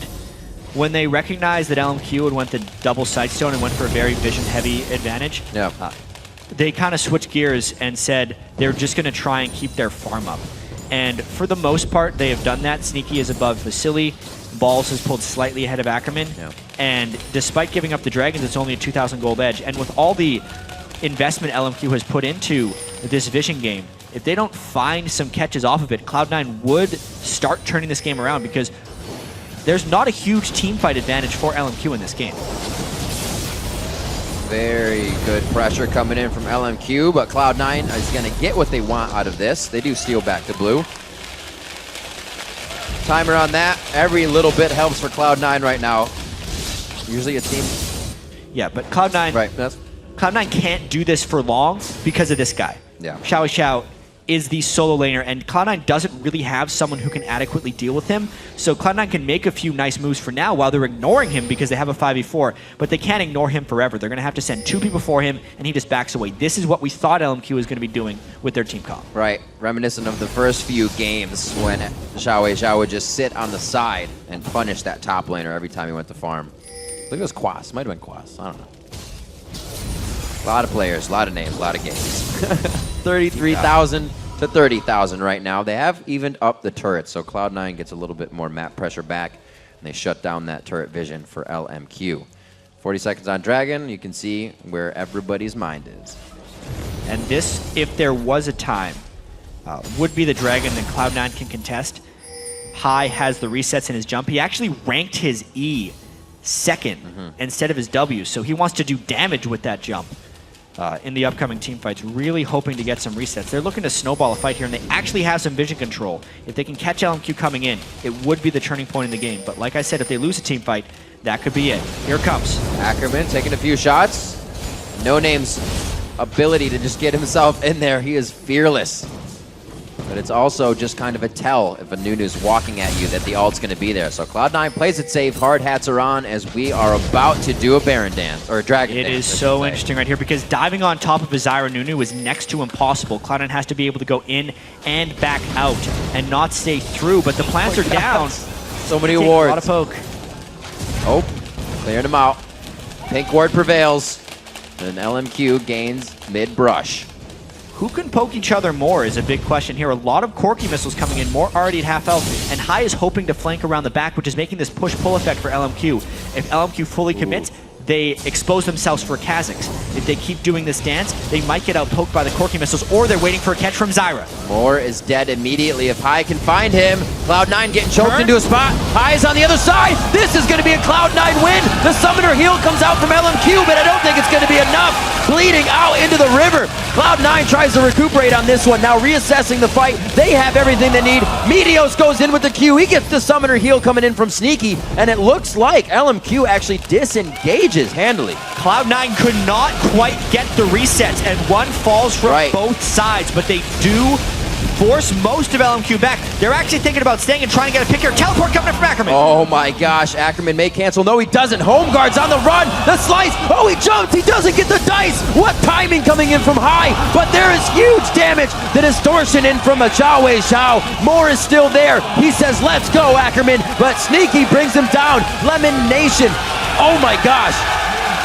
When they recognized that LMQ had went the double sightstone and went for a very vision-heavy advantage, they kind of switched gears and said they're just going to try and keep their farm up. And for the most part, they have done that. Sneaky is above Vasily. Balls has pulled slightly ahead of Ackerman. And despite giving up the Dragons, it's only a 2,000 gold edge. And with all the investment LMQ has put into this vision game, if they don't find some catches off of it, Cloud9 would start turning this game around because there's not a huge team fight advantage for LMQ in this game. Very good pressure coming in from LMQ, but Cloud9 is going to get what they want out of this. They do steal back to blue. Timer on that. Every little bit helps for Cloud9 right now. Usually a team. Yeah, but Cloud9, Cloud9 can't do this for long because of this guy. Xiao is the solo laner, and Cloud9 doesn't really have someone who can adequately deal with him. So Cloud9 can make a few nice moves for now while they're ignoring him because they have a 5v4, but they can't ignore him forever. They're going to have to send 2 people for him, and he just backs away. This is what we thought LMQ was going to be doing with their team comp. Right, reminiscent of the first few games when Xiao would just sit on the side and punish that top laner every time he went to farm. I think it was Quas, might have been Quas, I don't know. A lot of players, a lot of names, a lot of games. 33,000 to 30,000 right now. They have evened up the turret, so Cloud9 gets a little bit more map pressure back, and they shut down that turret vision for LMQ. 40 seconds on Dragon, you can see where everybody's mind is. And this, if there was a time, would be the Dragon that Cloud9 can contest. High has the resets in his jump. He actually ranked his E second instead of his W, so he wants to do damage with that jump. In the upcoming team fights, really hoping to get some resets. They're looking to snowball a fight here, and they actually have some vision control. If they can catch LMQ coming in, it would be the turning point in the game. But like I said, if they lose a team fight, that could be it. Here it comes. Ackerman taking a few shots. No Name's ability to just get himself in there. He is fearless. But it's also just kind of a tell if a Nunu's walking at you that the ult's going to be there. So Cloud9 plays it safe. Hard hats are on as we are about to do a Baron dance, or a Dragon dance. It is so interesting right here because diving on top of a Zyra Nunu is next to impossible. Cloud9 has to be able to go in and back out and not stay through, but the plants are down. So many wards. A lot of poke. Oh, cleared him out. Pink ward prevails. And LMQ gains mid-brush. Who can poke each other more is a big question here. A lot of Corky missiles coming in, more already at half health, and High is hoping to flank around the back, which is making this push-pull effect for LMQ. If LMQ fully commits, they expose themselves for Kha'Zix. If they keep doing this dance, they might get outpoked by the Corky missiles, or they're waiting for a catch from Zyra. Moore is dead immediately if High can find him. Cloud9 getting choked into a spot. High is on the other side. This is going to be a Cloud9 win. The Summoner heal comes out from LMQ, but I don't think it's going to be enough. Bleeding out into the river. Cloud9 tries to recuperate on this one. Now reassessing the fight. They have everything they need. Meteos goes in with the Q. He gets the Summoner heal coming in from Sneaky, and it looks like LMQ actually disengages handily. Cloud9 could not quite get the resets, and one falls from both sides, but they do force most of LMQ back. They're actually thinking about staying and trying to get a pick here. Teleport coming in from Ackerman. Oh my gosh, Ackerman may cancel. No, he doesn't. Home guard's on the run. The slice. Oh, he jumps. He doesn't get the dice. What timing coming in from High. But there is huge damage. The distortion in from a Xiao. Moore is still there. He says, let's go, Ackerman. But Sneaky brings him down. Lemon Nation. Oh my gosh.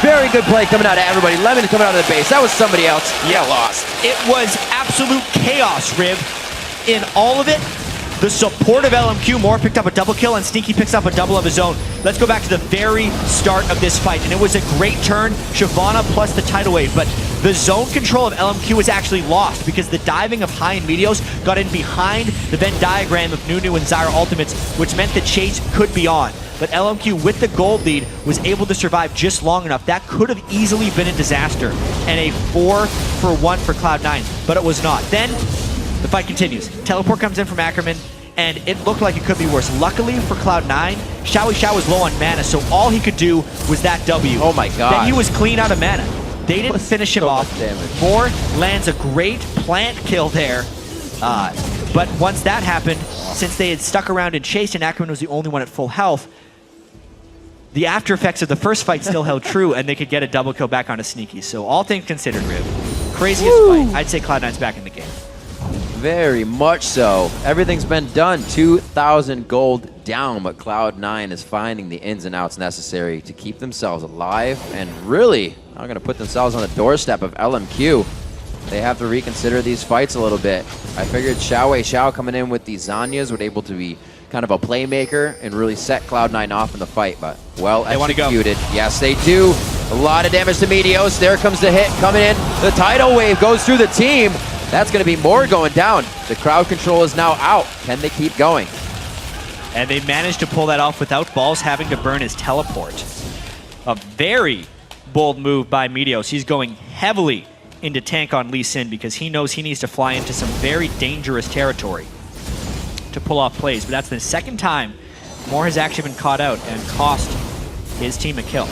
Very good play coming out of everybody. Lemon coming out of the base. That was somebody else. Yeah, lost. It was absolute chaos, Rib. In all of it, the support of LMQ, Moore picked up a double kill, and Sneaky picks up a double of his own. Let's go back to the very start of this fight, and it was a great turn, Shyvana plus the tidal wave, but the zone control of LMQ was actually lost because the diving of High and Meteos got in behind the Venn diagram of Nunu and Zyra ultimates, which meant the chase could be on. But LMQ, with the gold lead, was able to survive just long enough. That could have easily been a disaster and a 4-for-1 for Cloud9, but it was not. Then, the fight continues. Teleport comes in from Ackerman, and it looked like it could be worse. Luckily for Cloud9, Xiao was low on mana, so all he could do was that W. Oh my god. Then he was clean out of mana. They didn't finish him off. Moore lands a great plant kill there. But once that happened, since they had stuck around and chased and Ackerman was the only one at full health, the after effects of the first fight still held true, and they could get a double kill back onto Sneaky. So all things considered, Rib, craziest fight. I'd say Cloud9's back in the game. Very much so. Everything's been done. 2,000 gold down, but Cloud9 is finding the ins and outs necessary to keep themselves alive and really are going to put themselves on the doorstep of LMQ. They have to reconsider these fights a little bit. I figured Xiao coming in with these Zanyas would able to be kind of a playmaker and really set Cloud9 off in the fight, but well executed. Yes, they do. A lot of damage to Meteos. There comes the hit coming in. The tidal wave goes through the team. That's going to be more going down. The crowd control is now out. Can they keep going? And they managed to pull that off without Balls having to burn his teleport. A very bold move by Meteos. He's going heavily into tank on Lee Sin because he knows he needs to fly into some very dangerous territory to pull off plays. But that's the second time Moore has actually been caught out and cost his team a kill.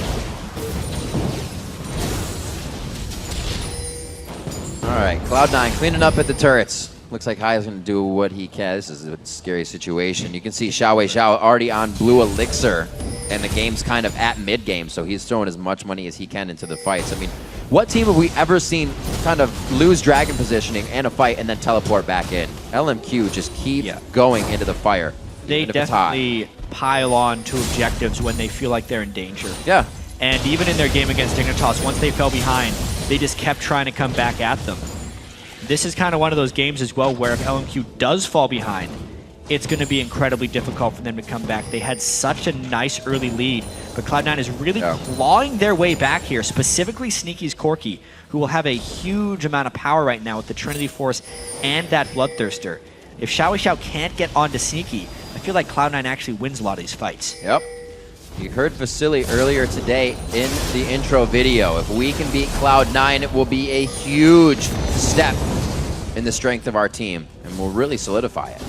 All right, Cloud9 cleaning up at the turrets. Looks like High is going to do what he can. This is a scary situation. You can see Xiao already on blue elixir, and the game's kind of at mid-game, so he's throwing as much money as he can into the fights. I mean, what team have we ever seen kind of lose dragon positioning and a fight and then teleport back in? LMQ just keep going into the fire. They definitely pile on to objectives when they feel like they're in danger. Yeah. And even in their game against Dignitas, once they fell behind, they just kept trying to come back at them. This is kind of one of those games as well where if LMQ does fall behind, it's going to be incredibly difficult for them to come back. They had such a nice early lead, but Cloud9 is really clawing their way back here, specifically Sneaky's Corky, who will have a huge amount of power right now with the Trinity Force and that Bloodthirster. If Xiao can't get onto Sneaky, I feel like Cloud9 actually wins a lot of these fights. Yep. You heard Vasily earlier today in the intro video. If we can beat Cloud9, it will be a huge step in the strength of our team, and we'll really solidify it.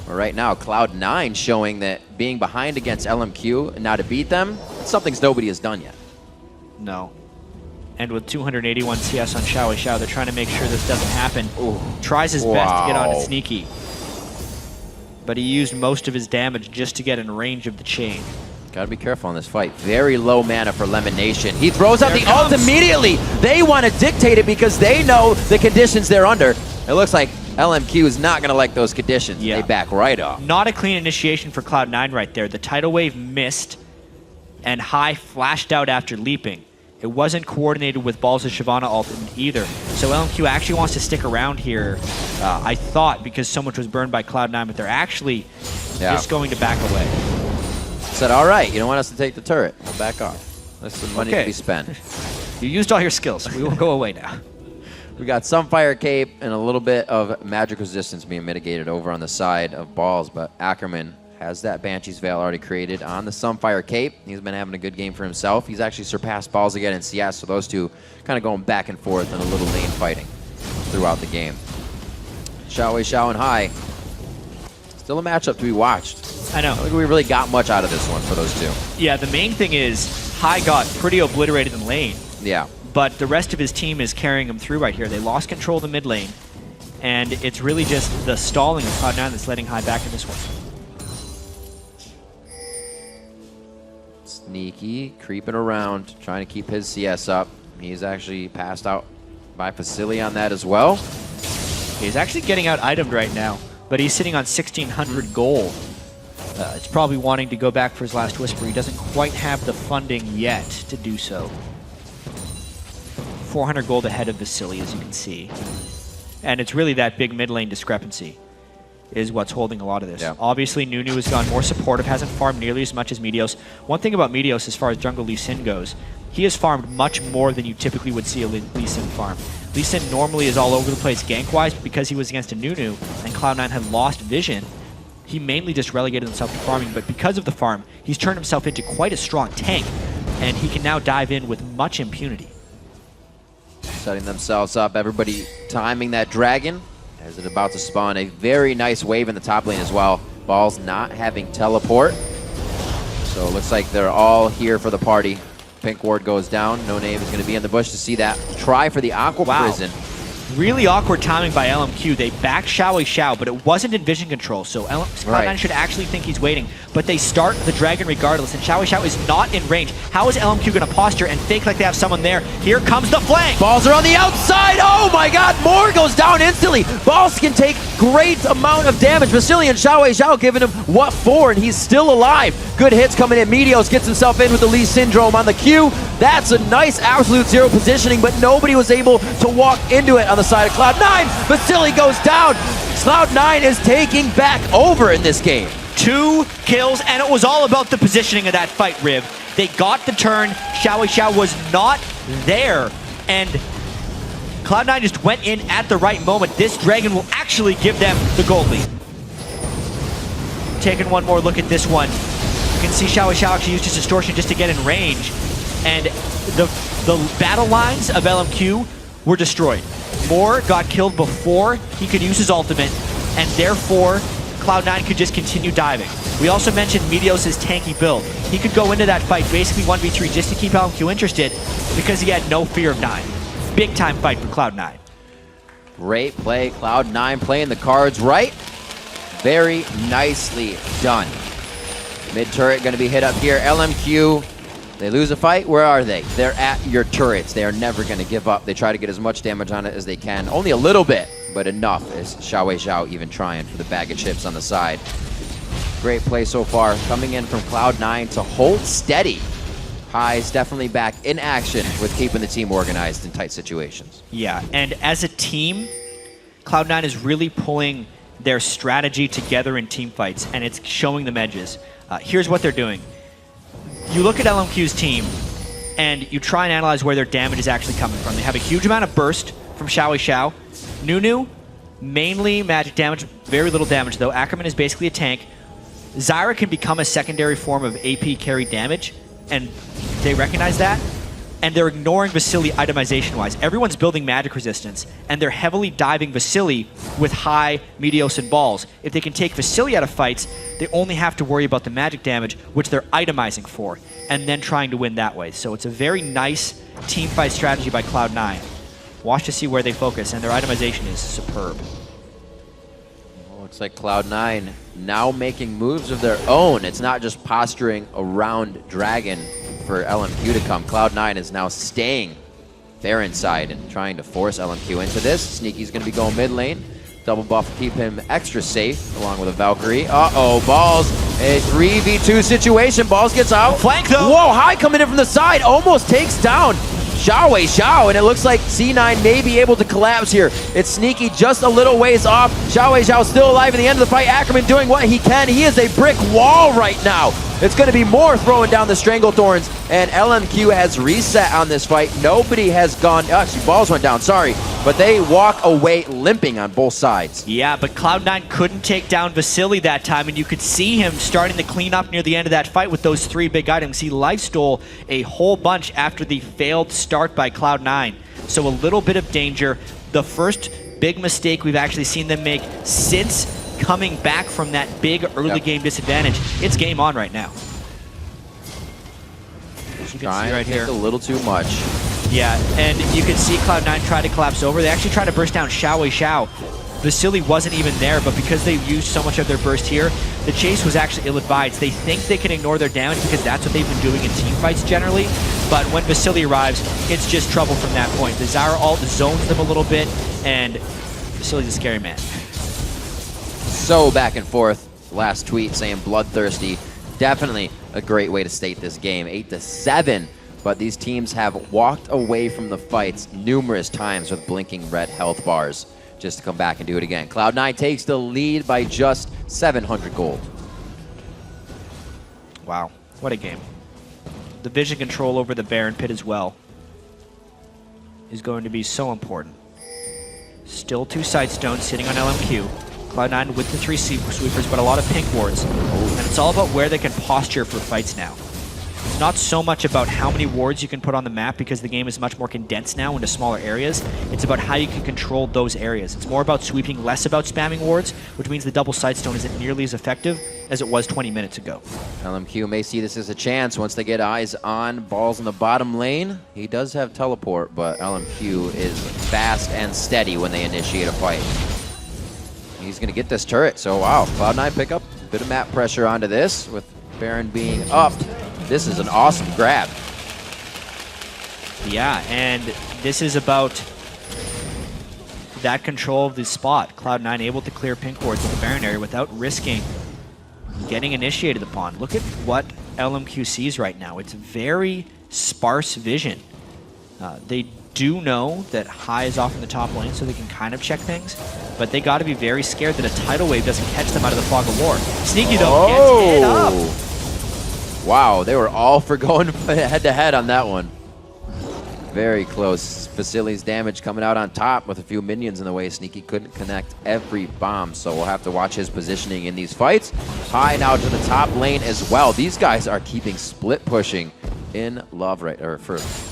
But right now, Cloud9 showing that being behind against LMQ and now to beat them, something's nobody has done yet. No. And with 281 CS on Xiao, they're trying to make sure this doesn't happen. Ooh. Tries his best to get onto Sneaky, but he used most of his damage just to get in range of the chain. Gotta be careful in this fight. Very low mana for Lemon Nation. He throws out the ult immediately. They want to dictate it because they know the conditions they're under. It looks like LMQ is not going to like those conditions. They back right off. Not a clean initiation for Cloud9 right there. The tidal wave missed, and High flashed out after leaping. It wasn't coordinated with Balls' Shyvana ult either. So LMQ actually wants to stick around here, I thought, because so much was burned by Cloud9, but they're actually just going to back away. Said, all right, you don't want us to take the turret. We'll back off. There's some money to be spent. You used all your skills. We will go away now. We got Sunfire Cape and a little bit of magic resistance being mitigated over on the side of Balls, but Ackerman has that Banshee's Veil already created on the Sunfire Cape. He's been having a good game for himself. He's actually surpassed Balls again in CS, so those two kind of going back and forth in a little lane fighting throughout the game. Xiao and Hai. Still a matchup to be watched. I know. I don't think we really got much out of this one for those two. Yeah, the main thing is Hai got pretty obliterated in lane. Yeah. But the rest of his team is carrying him through right here. They lost control of the mid lane, and it's really just the stalling of Cloud9 that's letting Hai back in this one. Sneaky, creeping around, trying to keep his CS up. He's actually passed out by Facili on that as well. He's actually getting out itemed right now, but he's sitting on 1,600 gold. It's probably wanting to go back for his last Whisper. He doesn't quite have the funding yet to do so. 400 gold ahead of Vasily, as you can see. And it's really that big mid lane discrepancy is what's holding a lot of this. Yeah. Obviously, Nunu has gone more supportive, hasn't farmed nearly as much as Meteos. One thing about Meteos as far as jungle Lee Sin goes, he has farmed much more than you typically would see a Lee Sin farm. Lee Sin normally is all over the place gank-wise, but because he was against a Nunu and Cloud9 had lost vision, he mainly just relegated himself to farming, but because of the farm, he's turned himself into quite a strong tank, and he can now dive in with much impunity. Setting themselves up, everybody timing that dragon as it's about to spawn. A very nice wave in the top lane as well. Balls not having teleport. So it looks like they're all here for the party. Pink ward goes down. No Name is going to be in the bush to see that. Try for the Aqua Prison. Really awkward timing by LMQ. They backed Xiao, but it wasn't in vision control, so Cloud9 should actually think he's waiting. But they start the dragon regardless, and Xiao is not in range. How is LMQ going to posture and fake like they have someone there? Here comes the flank! Balls are on the outside! Oh my god, Moore goes down instantly! Balls can take great amount of damage. Vasily and Xiao giving him what for, and he's still alive. Good hits coming in. Meteos gets himself in with the Lee Syndrome on the Q. That's a nice absolute zero positioning, but nobody was able to walk into it on the side of Cloud9. Vasily goes down. Cloud9 is taking back over in this game. 2 kills, and it was all about the positioning of that fight, Riv. They got the turn. Xiao was not there, and Cloud9 just went in at the right moment. This dragon will actually give them the gold lead. Taking one more look at this one. You can see Xiao actually used his distortion just to get in range, and the battle lines of LMQ were destroyed. Moore got killed before he could use his ultimate, and therefore Cloud9 could just continue diving. We also mentioned Meteos' tanky build. He could go into that fight basically 1v3 just to keep LMQ interested because he had no fear of dying. Big time fight for Cloud9. Great play. Cloud9 playing the cards right. Very nicely done. Mid turret going to be hit up here. LMQ, they lose a fight. Where are they? They're at your turrets. They are never going to give up. They try to get as much damage on it as they can. Only a little bit, but enough as Xiao even trying for the bag of chips on the side. Great play so far. Coming in from Cloud9 to hold steady. Hai's definitely back in action with keeping the team organized in tight situations. Yeah, and as a team, Cloud9 is really pulling their strategy together in team fights, and it's showing them edges. Here's what they're doing. You look at LMQ's team, and you try and analyze where their damage is actually coming from. They have a huge amount of burst from Xiao. Nunu, mainly magic damage, very little damage though. Ackerman is basically a tank. Zyra can become a secondary form of AP carry damage, and they recognize that, and they're ignoring Vasily itemization-wise. Everyone's building magic resistance, and they're heavily diving Vasily with Hai, Meteos, and Balls. If they can take Vasily out of fights, they only have to worry about the magic damage, which they're itemizing for, and then trying to win that way. So it's a very nice team fight strategy by Cloud9. Watch to see where they focus, and their itemization is superb. Looks like Cloud9 now making moves of their own. It's not just posturing around Dragon for LMQ to come. Cloud9 is now staying there inside and trying to force LMQ into this. Sneaky's going to be going mid lane. Double buff to keep him extra safe, along with a Valkyrie. Uh-oh, Balls A 3v2 situation. Balls gets out. Flank though. Whoa, High coming in from the side. Almost takes down Xiao, and it looks like C9 may be able to collapse here. It's Sneaky just a little ways off. Xiao still alive at the end of the fight. Ackerman doing what he can. He is a brick wall right now. It's going to be more throwing down the Stranglethorns, and LMQ has reset on this fight. Nobody has gone, actually balls went down, sorry, but they walk away limping on both sides. Yeah, but Cloud9 couldn't take down Vasily that time, and you could see him starting to clean up near the end of that fight with those 3 big items. He life stole a whole bunch after the failed start by Cloud9. So a little bit of danger. The first big mistake we've actually seen them make since coming back from that big early game disadvantage. It's game on right now. As you can see right here. A little too much. Yeah, and you can see Cloud9 try to collapse over. They actually try to burst down Xiao. Vasily wasn't even there, but because they used so much of their burst here, the chase was actually ill-advised. They think they can ignore their damage because that's what they've been doing in team fights generally, but when Vasily arrives, it's just trouble from that point. The Zyra ult zones them a little bit, and Vasily's a scary man. So back and forth. Last tweet saying bloodthirsty. Definitely a great way to state this game. 8-7, but these teams have walked away from the fights numerous times with blinking red health bars just to come back and do it again. Cloud9 takes the lead by just 700 gold. Wow, what a game. The vision control over the Baron pit as well is going to be so important. Still 2 side stones sitting on LMQ. Cloud9 with the 3 sweepers, but a lot of pink wards. And it's all about where they can posture for fights now. It's not so much about how many wards you can put on the map because the game is much more condensed now into smaller areas. It's about how you can control those areas. It's more about sweeping, less about spamming wards, which means the double sidestone isn't nearly as effective as it was 20 minutes ago. LMQ may see this as a chance once they get eyes on balls in the bottom lane. He does have teleport, but LMQ is fast and steady when they initiate a fight. He's going to get this turret, so wow, Cloud9 pick up a bit of map pressure onto this with Baron being up. This is an awesome grab. Yeah, and this is about that control of the spot. Cloud9 able to clear pink wards in the Baron area without risking getting initiated upon. Look at what LMQ sees right now. It's very sparse vision. They do know that High is off in the top lane, so they can kind of check things, but they got to be very scared that a tidal wave doesn't catch them out of the fog of war. Sneaky though gets hit up. Wow, they were all for going head-to-head on that one. Very close. Vasily's damage coming out on top with a few minions in the way. Sneaky couldn't connect every bomb, so we'll have to watch his positioning in these fights. High now to the top lane as well. These guys are keeping split pushing in love, right? Or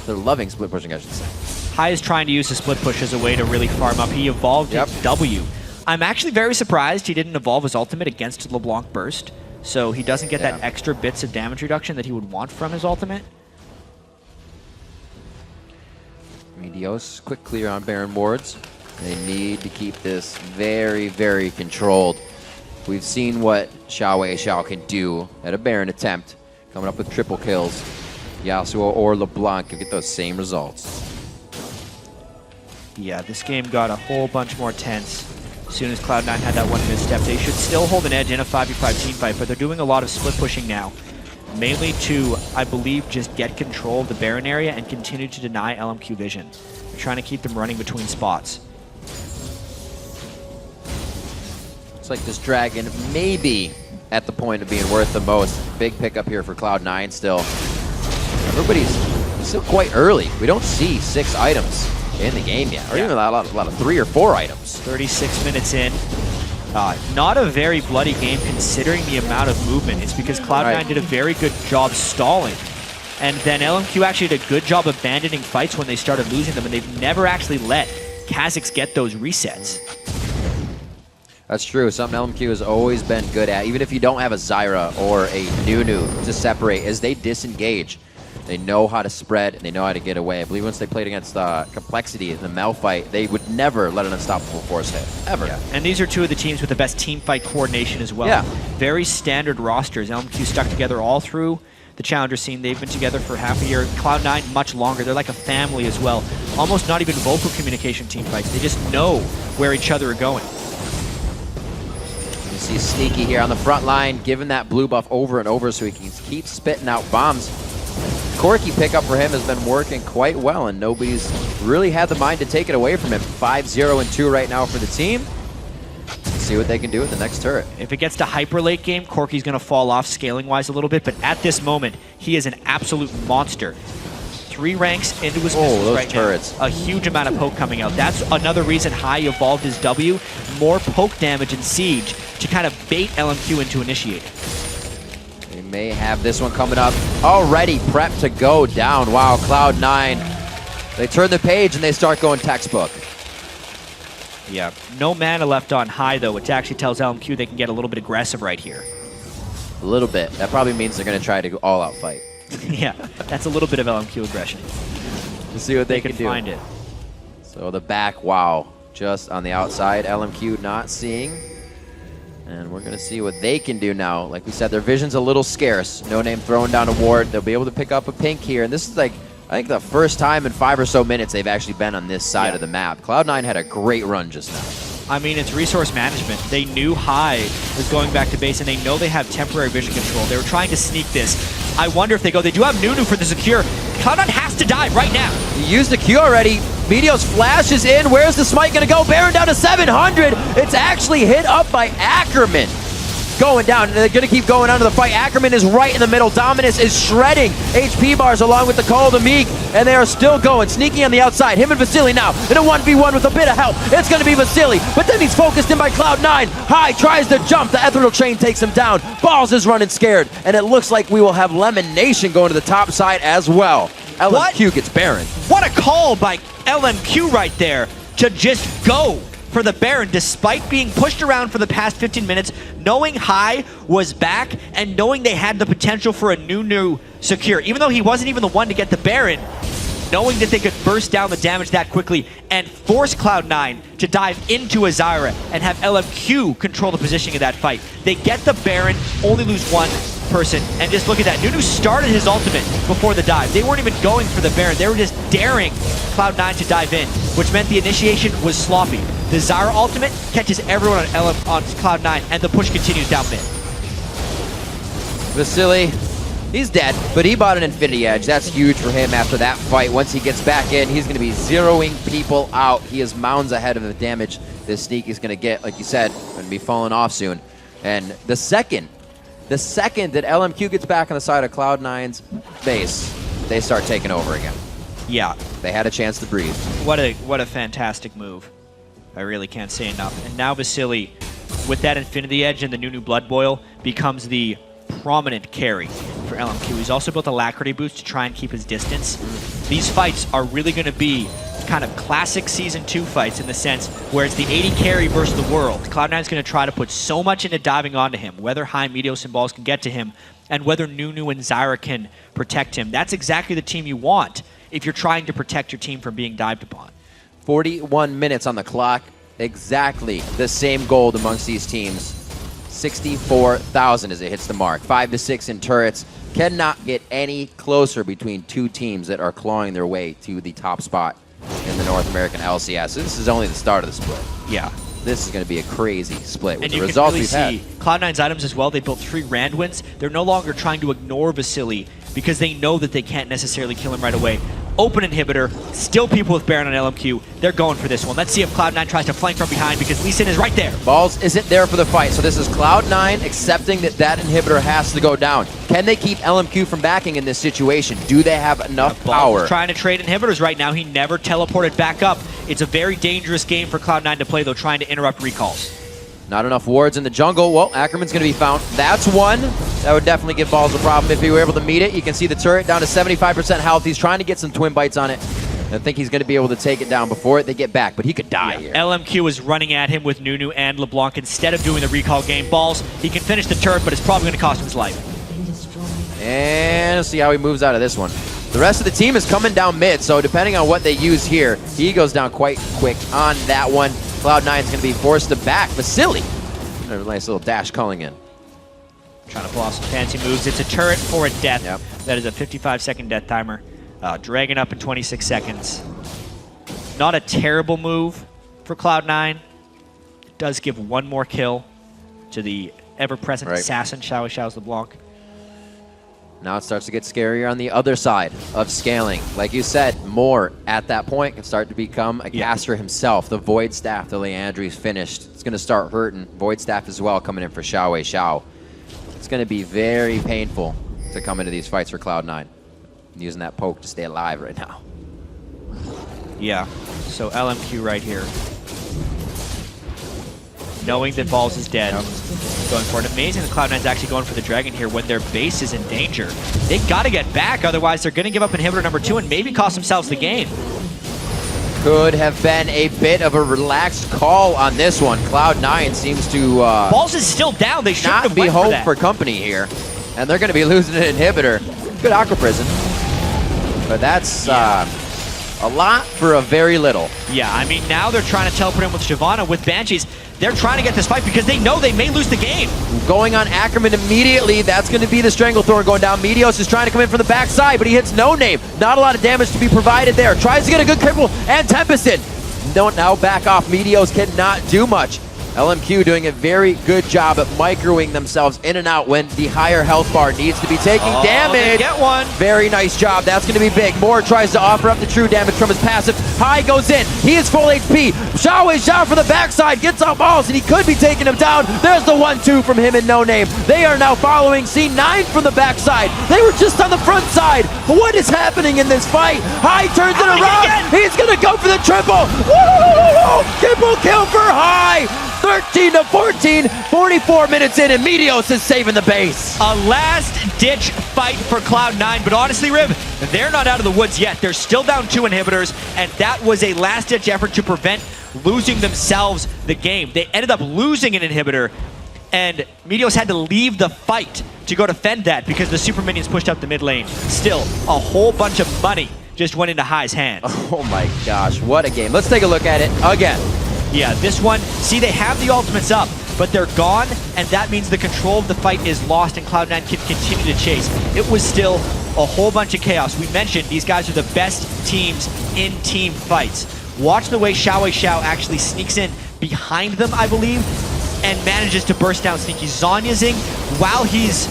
they're loving split pushing, I should say. High is trying to use the split push as a way to really farm up. He evolved his W. I'm actually very surprised he didn't evolve his ultimate against LeBlanc Burst, so he doesn't get that extra bits of damage reduction that he would want from his ultimate. Medios, quick clear on Baron wards. They need to keep this very, very controlled. We've seen what Xiao can do at a Baron attempt, coming up with triple kills. Yasuo or LeBlanc can get those same results. Yeah, this game got a whole bunch more tense as soon as Cloud9 had that one misstep. They should still hold an edge in a 5v5 team fight, but they're doing a lot of split pushing now. Mainly to, I believe, just get control of the Baron area and continue to deny LMQ vision. They're trying to keep them running between spots. Looks like this Dragon may be at the point of being worth the most. Big pickup here for Cloud9 still. Everybody's still quite early. We don't see 6 items in the game yet, or even a lot of 3 or 4 items. 36 minutes in. Not a very bloody game considering the amount of movement. It's because Cloud9 did a very good job stalling. And then LMQ actually did a good job abandoning fights when they started losing them, and they've never actually let Kha'Zix get those resets. That's true. Something LMQ has always been good at, even if you don't have a Zyra or a Nunu to separate, as they disengage. They know how to spread, and they know how to get away. I believe once they played against Complexity in the Mel fight, they would never let an unstoppable force hit, ever. Yeah. And these are 2 of the teams with the best team fight coordination as well. Yeah. Very standard rosters. LMQ stuck together all through the Challenger scene. They've been together for half a year. Cloud9 much longer. They're like a family as well. Almost not even vocal communication team fights. They just know where each other are going. see Sneaky here on the front line, giving that blue buff over and over so he can keep spitting out bombs. Corky pickup for him has been working quite well, and nobody's really had the mind to take it away from him. 5-0-2 right now for the team. Let's see what they can do with the next turret. If it gets to hyper late game, Corky's going to fall off scaling-wise a little bit, but at this moment, he is an absolute monster. 3 ranks into his missiles those right turrets. now. A huge amount of poke coming out. That's another reason High evolved his W. More poke damage in Siege to kind of bait LMQ into initiating. They may have this one coming up. Already prepped to go down. Wow, Cloud9. They turn the page and they start going textbook. Yeah, no mana left on High, though, which actually tells LMQ they can get a little bit aggressive right here. A little bit. That probably means they're going to try to go all-out fight. Yeah, that's a little bit of LMQ aggression. Let's see what they can do. Find it. So the back, wow, just on the outside. LMQ not seeing. And we're going to see what they can do now. Like we said, their vision's a little scarce. No Name throwing down a ward. They'll be able to pick up a pink here. And this is like, I think the first time in 5 or so minutes they've actually been on this side of the map. Cloud9 had a great run just now. I mean, it's resource management. They knew High was going back to base, and they know they have temporary vision control. They were trying to sneak this. I wonder if they go. They do have Nunu for the secure. Cloud9 has to die right now. He used the Q already. Meteos flashes in. Where's the smite going to go? Baron down to 700. It's actually hit up by Ackerman. Going down, and they're going to keep going under the fight. Ackerman is right in the middle. Dominus is shredding HP bars along with the Call of the Meek, and they are still going. Sneaky on the outside. Him and Vasily now in a 1v1 with a bit of help. It's going to be Vasily, but then he's focused in by Cloud9. High tries to jump. The Ethereal Chain takes him down. Balls is running scared, and it looks like we will have Lemon Nation going to the top side as well. LMQ gets Baron. What a call by LMQ right there to just go for the Baron, despite being pushed around for the past 15 minutes, knowing High was back and knowing they had the potential for a new secure. Even though he wasn't even the one to get the Baron, knowing that they could burst down the damage that quickly and force Cloud9 to dive into Azira and have LMQ control the positioning of that fight. They get the Baron, only lose one person, and just look at that. Nunu started his ultimate before the dive. They weren't even going for the Baron. They were just daring Cloud9 to dive in, which meant the initiation was sloppy. The Zyra ultimate catches everyone on Cloud9, and the push continues down mid. Vasily, he's dead, but he bought an Infinity Edge. That's huge for him after that fight. Once he gets back in, he's going to be zeroing people out. He is mounds ahead of the damage this Sneak is going to get. Like you said, going to be falling off soon. And the second that LMQ gets back on the side of Cloud9's base, they start taking over again. Yeah. They had a chance to breathe. What a fantastic move. I really can't say enough. And now Vasily, with that Infinity Edge and the Nunu Blood Boil, becomes the prominent carry for LMQ. He's also built a Alacrity boost to try and keep his distance. These fights are really going to be kind of classic Season 2 fights in the sense where it's the 80 carry versus the world. Cloud9's going to try to put so much into diving onto him, whether High, Meteos, and Balls can get to him, and whether Nunu and Zyra can protect him. That's exactly the team you want if you're trying to protect your team from being dived upon. 41 minutes on the clock. Exactly the same gold amongst these teams. 64,000 as it hits the mark. 5 to 6 in turrets. Cannot get any closer between two teams that are clawing their way to the top spot in the North American LCS. This is only the start of the split. Yeah. This is going to be a crazy split with and the you can results really we've had. see Cloud9's items as well. They built 3 Rand wins. They're no longer trying to ignore Vasily because they know that they can't necessarily kill him right away. Open inhibitor, still people with Baron on LMQ. They're going for this one. Let's see if Cloud9 tries to flank from behind because Lee Sin is right there. Balls isn't there for the fight, so this is Cloud9 accepting that inhibitor has to go down. Can they keep LMQ from backing in this situation? Do they have enough power? Balls trying to trade inhibitors right now. He never teleported back up. It's a very dangerous game for Cloud9 to play, though, trying to interrupt recalls. Not enough wards in the jungle. Well, Ackerman's going to be found. That's one. That would definitely give Balls a problem if he were able to meet it. You can see the turret down to 75% health. He's trying to get some twin bites on it. I think he's going to be able to take it down before they get back, but he could die here. LMQ is running at him with Nunu and LeBlanc instead of doing the recall game. Balls, he can finish the turret, but it's probably going to cost him his life. And let's see how he moves out of this one. The rest of the team is coming down mid, so depending on what they use here, he goes down quite quick on that one. Cloud9 is going to be forced to back. Vasily, a nice little dash calling in. Trying to pull off some fancy moves. It's a turret for a death. Yep. That is a 55-second death timer. Dragging up in 26 seconds. Not a terrible move for Cloud9. It does give one more kill to the ever-present assassin Xiao's LeBlanc. Now it starts to get scarier on the other side of scaling. Like you said, Moore at that point can start to become a caster himself. The Void Staff that Leandri's finished, it's going to start hurting. Void Staff as well coming in for Xiao. It's going to be very painful to come into these fights for Cloud9. Using that poke to stay alive right now. Yeah, so LMQ right here. Knowing that Balls is dead, going for it. Amazing that Cloud9's actually going for the Dragon here when their base is in danger. They got to get back, otherwise they're going to give up inhibitor number 2 and maybe cost themselves the game. Could have been a bit of a relaxed call on this one. Cloud9 seems to Balls is still down. They shouldn't not have be went home for for company here. And they're going to be losing an inhibitor. Good Aqua Prison. But that's a lot for a very little. Yeah, I mean, now they're trying to teleport in with Shyvana, with Banshees. They're trying to get this fight because they know they may lose the game. Going on Ackerman immediately. That's going to be the Stranglethorn going down. Meteos is trying to come in from the backside, but he hits No Name. Not a lot of damage to be provided there. Tries to get a good cripple, and Tempest in. Don't now back off. Meteos cannot do much. LMQ doing a very good job at microing themselves in and out when the higher health bar needs to be taking damage. Get one. Very nice job. That's going to be big. Moore tries to offer up the true damage from his passive. High goes in. He is full HP. Xiao for the backside. Gets out Balls, and he could be taking him down. There's the 1-2 from him and No Name. They are now following C9 from the backside. They were just on the front side. What is happening in this fight? High turns it around. He's going to go for the triple. Woo! Triple kill for High. 13-14, 44 minutes in, and Meteos is saving the base. A last-ditch fight for Cloud9, but honestly, Rib, they're not out of the woods yet. They're still down 2 inhibitors, and that was a last-ditch effort to prevent losing themselves the game. They ended up losing an inhibitor, and Meteos had to leave the fight to go defend that because the super minions pushed out the mid lane. Still, a whole bunch of money just went into High's hands. Oh my gosh, what a game. Let's take a look at it again. Yeah, this one, see, they have the ultimates up, but they're gone, and that means the control of the fight is lost and Cloud9 can continue to chase. It was still a whole bunch of chaos. We mentioned these guys are the best teams in team fights. Watch the way Xiao actually sneaks in behind them, I believe, and manages to burst down Sneaky. Zhonya's-ing while he's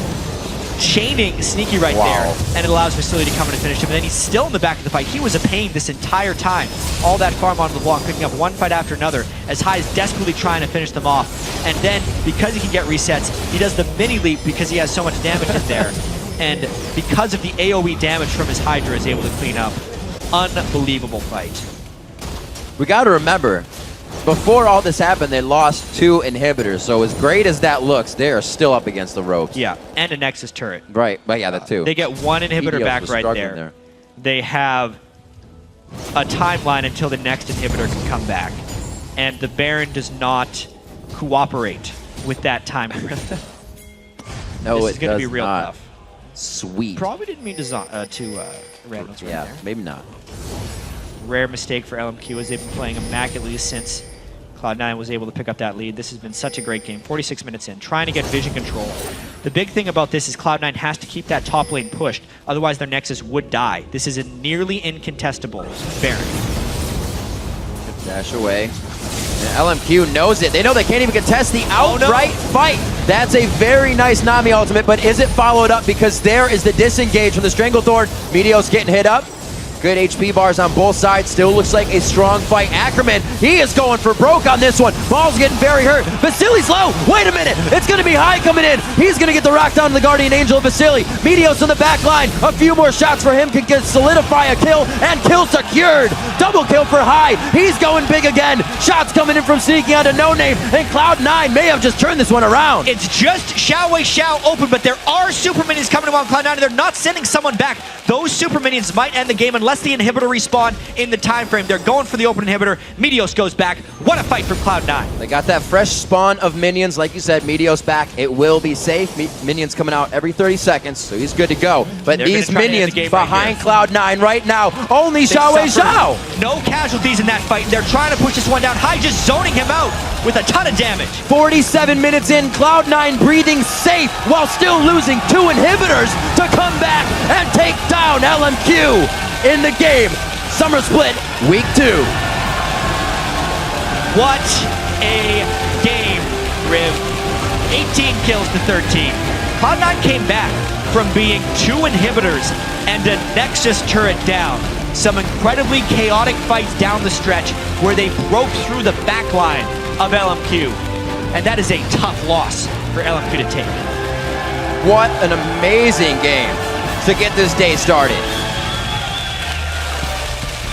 chaining Sneaky right there, and it allows Vasily to come in and finish him. And then he's still in the back of the fight. He was a pain this entire time. All that farm on LeBlanc, picking up one fight after another, as High is desperately trying to finish them off. And then, because he can get resets, he does the mini leap because he has so much damage in there. And because of the AoE damage from his Hydra, is able to clean up. Unbelievable fight. We got to remember, before all this happened, they lost 2 inhibitors. So as great as that looks, they are still up against the ropes. Yeah, and a Nexus turret. Right, but yeah, that too. They get 1 inhibitor Meteos back was right struggling there. They have a timeline until the next inhibitor can come back. And the Baron does not cooperate with that timeline. No, this is going to be real not. tough. Sweet. Probably didn't mean to Randall's right Yeah, there. maybe not. Rare mistake for LMQ as they've been playing immaculately since Cloud9 was able to pick up that lead. This has been such a great game. 46 minutes in, trying to get vision control. The big thing about this is Cloud9 has to keep that top lane pushed, otherwise their Nexus would die. This is a nearly incontestable Baron. Dash away. And LMQ knows it. They know they can't even contest the outright fight. That's a very nice Nami ultimate, but is it followed up? Because there is the disengage from the Stranglethorn. Meteos getting hit up. Good HP bars on both sides. Still looks like a strong fight. Ackerman, he is going for broke on this one. Ball's getting very hurt. Vasily's low. Wait a minute. It's going to be High coming in. He's going to get the rock down to the Guardian Angel of Vasily. Meteos on the back line. A few more shots for him can solidify a kill, and kill secured. Double kill for High. He's going big again. Shots coming in from Sneaky onto No Name, and Cloud9 may have just turned this one around. It's just Xiao open, but there are super minions coming on Cloud9, and they're not sending someone back. Those super minions might end the game unless the inhibitor respawn in the time frame. They're going for the open inhibitor. Meteos goes back. What a fight from Cloud9. They got that fresh spawn of minions. Like you said, Meteos back. It will be safe. Minions coming out every 30 seconds, so he's good to go. But they're these minions behind Cloud9 right now, only Xiao. No casualties in that fight. They're trying to push this one down. High just zoning him out with a ton of damage. 47 minutes in, Cloud9 breathing safe while still losing 2 inhibitors to come back and take down LMQ in the game. Summer Split, Week 2. What a game, Riv. 18 kills to 13. Cloud9 came back from being 2 inhibitors and a Nexus turret down. Some incredibly chaotic fights down the stretch where they broke through the backline of LMQ. And that is a tough loss for LMQ to take. What an amazing game to get this day started.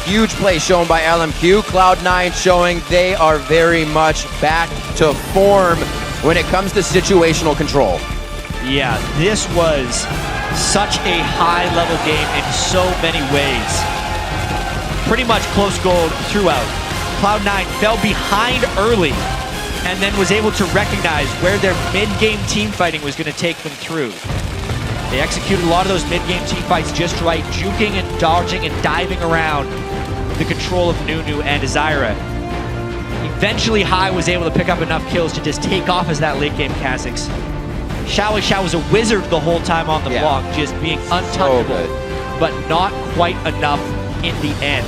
Huge play shown by LMQ. Cloud9 showing they are very much back to form when it comes to situational control. Yeah, this was such a high-level game in so many ways. Pretty much close goal throughout. Cloud9 fell behind early and then was able to recognize where their mid-game team fighting was going to take them through. They executed a lot of those mid-game team fights just right, juking and dodging and diving around the control of Nunu and Zyra. Eventually, Hai was able to pick up enough kills to just take off as that late-game Kha'Zix. Xiao was a wizard the whole time on the block, just being untouchable, but not quite enough in the end.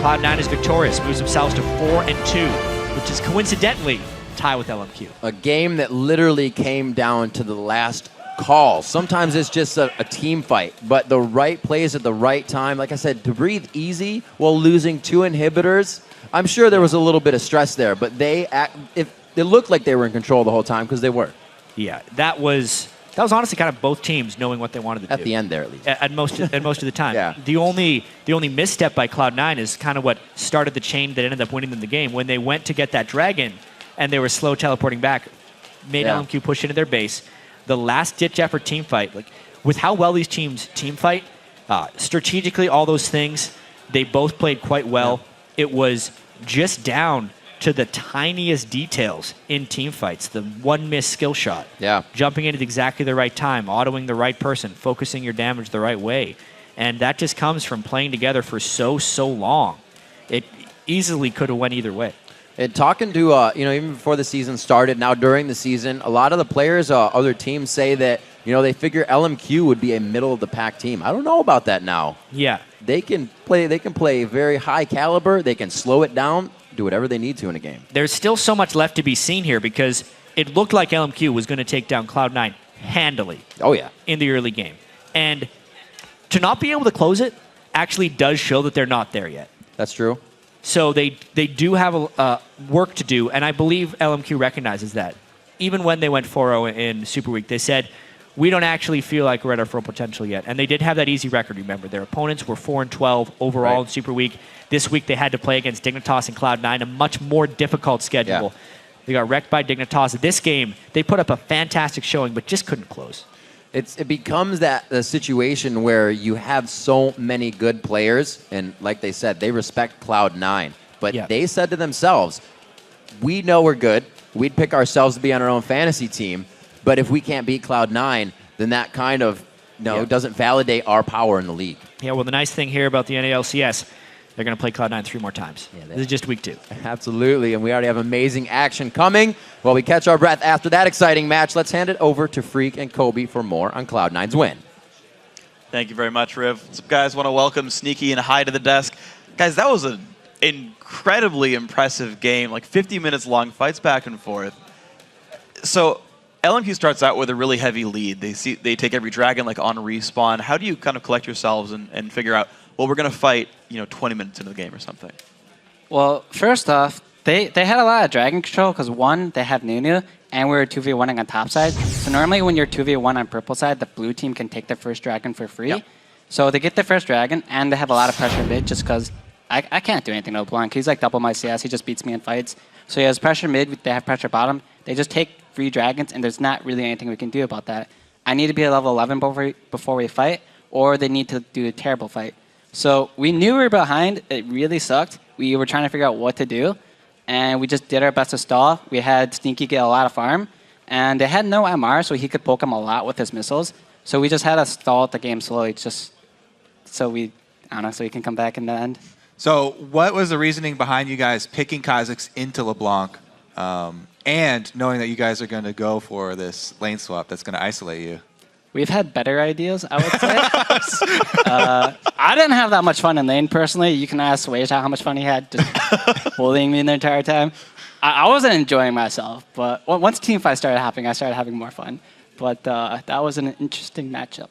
Cloud9 is victorious, moves themselves to 4-2, which is coincidentally tie with LMQ. A game that literally came down to the last call. Sometimes it's just a team fight, but the right plays at the right time. Like I said, to breathe easy while losing 2 inhibitors, I'm sure there was a little bit of stress there, but it looked like they were in control the whole time because they were. Yeah, that was honestly kind of both teams knowing what they wanted to do. At the end there, at least. At most of the time. Yeah. The only misstep by Cloud9 is kind of what started the chain that ended up winning them the game. When they went to get that dragon and they were slow teleporting back, made LMQ push into their base. The last-ditch effort team fight, like with how well these teams team fight, strategically, all those things, they both played quite well. It was just down to the tiniest details in team fights. The one missed skill shot. Yeah. Jumping in at exactly the right time, autoing the right person, focusing your damage the right way. And that just comes from playing together for so long. It easily could have went either way. And talking to, even before the season started, now during the season, a lot of the players, other teams say that, they figure LMQ would be a middle-of-the-pack team. I don't know about that now. Yeah. They can play very high caliber. They can slow it down, do whatever they need to in a game. There's still so much left to be seen here because it looked like LMQ was going to take down Cloud9 handily. Oh, yeah. In the early game. And to not be able to close it actually does show that they're not there yet. That's true. So they do have work to do, and I believe LMQ recognizes that. Even when they went 4-0 in Super Week, they said, we don't actually feel like we're at our full potential yet. And they did have that easy record, remember. Their opponents were 4-12 overall in Super Week. This week they had to play against Dignitas and Cloud9, a much more difficult schedule. Yeah. They got wrecked by Dignitas. This game, they put up a fantastic showing, but just couldn't close. It becomes the situation where you have so many good players, and like they said, they respect Cloud9. But they said to themselves, we know we're good. We'd pick ourselves to be on our own fantasy team. But if we can't beat Cloud9, then that kind of doesn't validate our power in the league. Yeah, well, the nice thing here about the NA LCS, they're going to play Cloud9 3 more times. Yeah, this is just week 2. Absolutely, and we already have amazing action coming. While we catch our breath after that exciting match, let's hand it over to Freak and Kobe for more on Cloud9's win. Thank you very much, Riv. Some guys want to welcome Sneaky and Hai to the desk. Guys, that was an incredibly impressive game, like 50 minutes long, fights back and forth. So LMQ starts out with a really heavy lead. They take every dragon like on respawn. How do you kind of collect yourselves and figure out, well, we're going to fight 20 minutes into the game or something? Well, first off, they had a lot of dragon control because, one, they have Nunu, and we were 2v1ing on top side. So normally when you're 2v1 on purple side, the blue team can take the first dragon for free. Yep. So they get the first dragon, and they have a lot of pressure mid just because I can't do anything to LeBlanc. He's like double my CS. He just beats me in fights. So he has pressure mid. They have pressure bottom. They just take free dragons, and there's not really anything we can do about that. I need to be at level 11 before we fight, or they need to do a terrible fight. So we knew we were behind. It really sucked. We were trying to figure out what to do, and we just did our best to stall. We had Sneaky get a lot of farm, and they had no MR, so he could poke him a lot with his missiles. So we just had to stall the game slowly, just so we can come back in the end. So what was the reasoning behind you guys picking Kha'Zix into LeBlanc and knowing that you guys are going to go for this lane swap that's going to isolate you? We've had better ideas, I would say. I didn't have that much fun in lane, personally. You can ask Wage how much fun he had just bullying me the entire time. I wasn't enjoying myself, but once team fight started happening, I started having more fun. But that was an interesting matchup.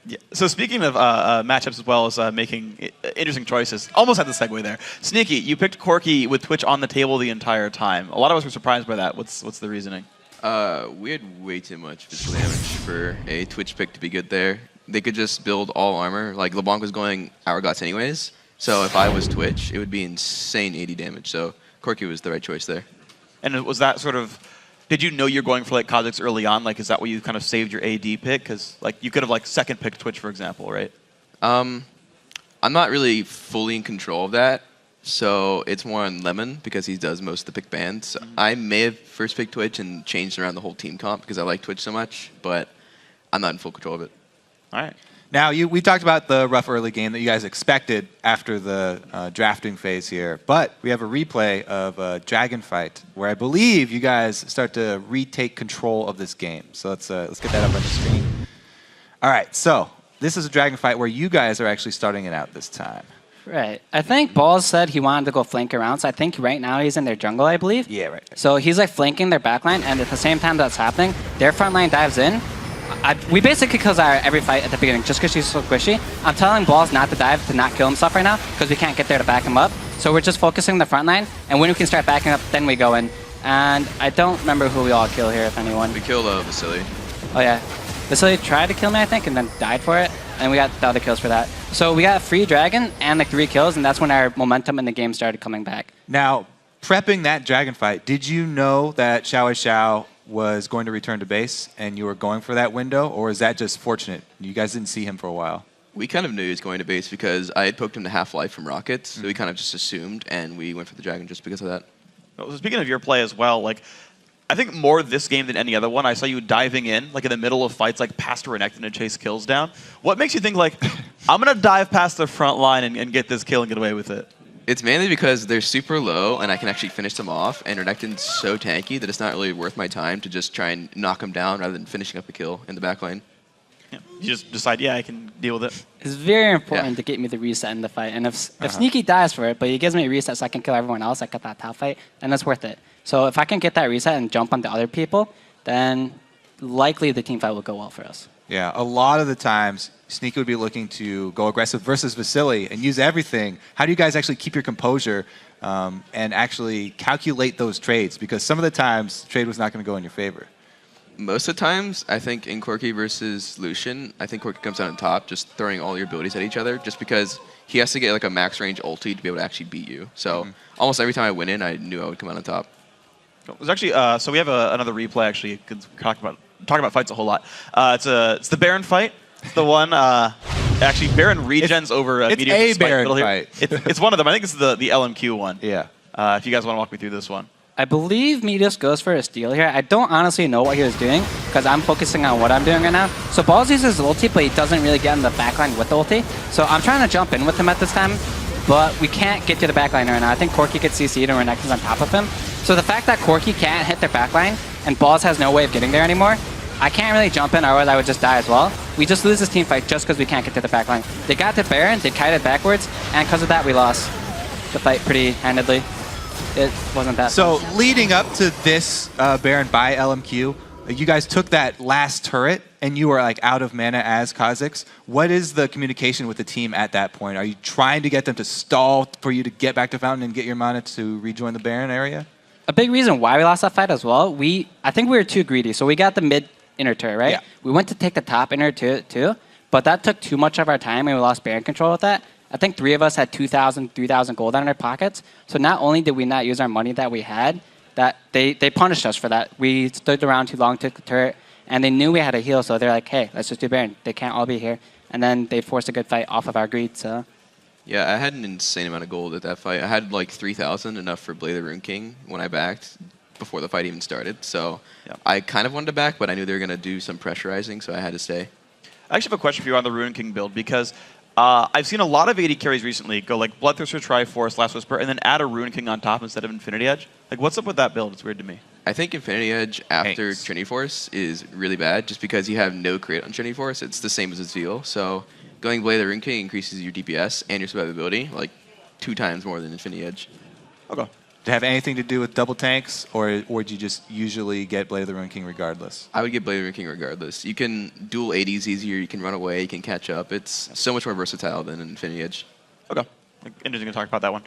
Yeah. So speaking of matchups as well as making interesting choices, almost had the segue there. Sneaky, you picked Corki with Twitch on the table the entire time. A lot of us were surprised by that. What's the reasoning? We had way too much physical damage for a Twitch pick to be good there. They could just build all armor. Like, LeBlanc was going Hourglass anyways, so if I was Twitch, it would be insane 80 damage. So Corki was the right choice there. And was that sort of... Did you know you're going for like Kha'Zix early on? Like, is that where you kind of saved your AD pick? Because like you could have like second picked Twitch, for example, right? I'm not really fully in control of that, so it's more on Lemon because he does most of the pick bans. I may have first picked Twitch and changed around the whole team comp because I like Twitch so much, but I'm not in full control of it. All right. Now, we talked about the rough early game that you guys expected after the drafting phase here, but we have a replay of a Dragon fight where I believe you guys start to retake control of this game. So let's get that up on the screen. All right, so this is a Dragon fight where you guys are actually starting it out this time. Right. I think Balls said he wanted to go flank around, so I think right now he's in their jungle, I believe. Yeah, right. So he's like flanking their backline, and at the same time that's happening, their front line dives in. We basically kill Zyra every fight at the beginning just because she's so squishy. I'm telling Balls not to dive, to not kill himself right now because we can't get there to back him up. So we're just focusing the front line, and when we can start backing up, then we go in. And I don't remember who we all kill here, if anyone. We killed Vasily. Oh yeah. Vasily tried to kill me, I think, and then died for it. And we got the other kills for that. So we got free Dragon and like 3 kills, and that's when our momentum in the game started coming back. Now, prepping that Dragon fight, did you know that Xiao was going to return to base and you were going for that window, or is that just fortunate? You guys didn't see him for a while. We kind of knew he was going to base because I had poked him to Half-Life from Rockets, so we kind of just assumed, and we went for the Dragon just because of that. Well, speaking of your play as well, like I think more this game than any other one, I saw you diving in, like in the middle of fights, like past Renekton and chase kills down. What makes you think like, I'm going to dive past the front line and get this kill and get away with it? It's mainly because they're super low, and I can actually finish them off, and Renekton's so tanky that it's not really worth my time to just try and knock him down rather than finishing up the kill in the back lane. Yeah. You just decide, yeah, I can deal with it. It's very important to get me the reset in the fight. And if Sneaky dies for it, but he gives me a reset so I can kill everyone else, like at that top fight, then that's worth it. So if I can get that reset and jump onto other people, then likely the team fight will go well for us. Yeah, a lot of the times, Sneaky would be looking to go aggressive versus Vasily and use everything. How do you guys actually keep your composure and actually calculate those trades? Because some of the times, trade was not going to go in your favor. Most of the times, I think in Corki versus Lucian, I think Corki comes out on top, just throwing all your abilities at each other, just because he has to get like a max range ulti to be able to actually beat you. So almost every time I went in, I knew I would come out on top. It was actually so we have another replay actually. Talk about fights a whole lot. It's the Baron fight. It's the one actually Baron regens over it's medium a spike Baron middle here. fight. It's one of them. I think it's the LMQ one. Yeah. If you guys want to walk me through this one. I believe Medius goes for a steal here. I don't honestly know what he was doing because I'm focusing on what I'm doing right now. So Balls uses ulti, but he doesn't really get in the backline with the ulti. So I'm trying to jump in with him at this time, but we can't get to the backline right now. I think Corki gets CC'd and Renekton's on top of him. So the fact that Corki can't hit their backline and Balls has no way of getting there anymore, I can't really jump in, otherwise I would just die as well. We just lose this team fight just because we can't get to the backline. They got to Baron, they kited backwards, and because of that we lost the fight pretty handedly. It wasn't that So fun. leading up to this Baron by LMQ, you guys took that last turret and you were like out of mana as Kha'Zix. What is the communication with the team at that point? Are you trying to get them to stall for you to get back to Fountain and get your mana to rejoin the Baron area? A big reason why we lost that fight as well, I think we were too greedy. So we got the mid inner turret, right? Yeah. We went to take the top inner turret too, but that took too much of our time and we lost Baron control with that. I think 3 of us had 2,000, 3,000 gold in our pockets. So not only did we not use our money that we had, that they punished us for that. We stood around too long, took the turret, and they knew we had a heal, so they're like, hey, let's just do Baron. They can't all be here. And then they forced a good fight off of our greed, so. Yeah, I had an insane amount of gold at that fight. I had like 3,000, enough for Blade the Rune King when I backed before the fight even started. So I kind of wanted to back, but I knew they were going to do some pressurizing, so I had to stay. I actually have a question for you on the Rune King build because I've seen a lot of AD carries recently go like Bloodthirster, Triforce, Last Whisper, and then add a Rune King on top instead of Infinity Edge. Like, what's up with that build? It's weird to me. I think Infinity Edge after Trinity Force is really bad just because you have no crit on Trinity Force. It's the same as its Zeal. So going Blade the Rune King increases your DPS and your survivability like 2 times more than Infinity Edge. Okay. Did it have anything to do with double tanks, or would you just usually get Blade of the Ruined King regardless? I would get Blade of the Ruined King regardless. You can dual 80s easier, you can run away, you can catch up. It's so much more versatile than Infinity Edge. Okay. Interesting to talk about that one.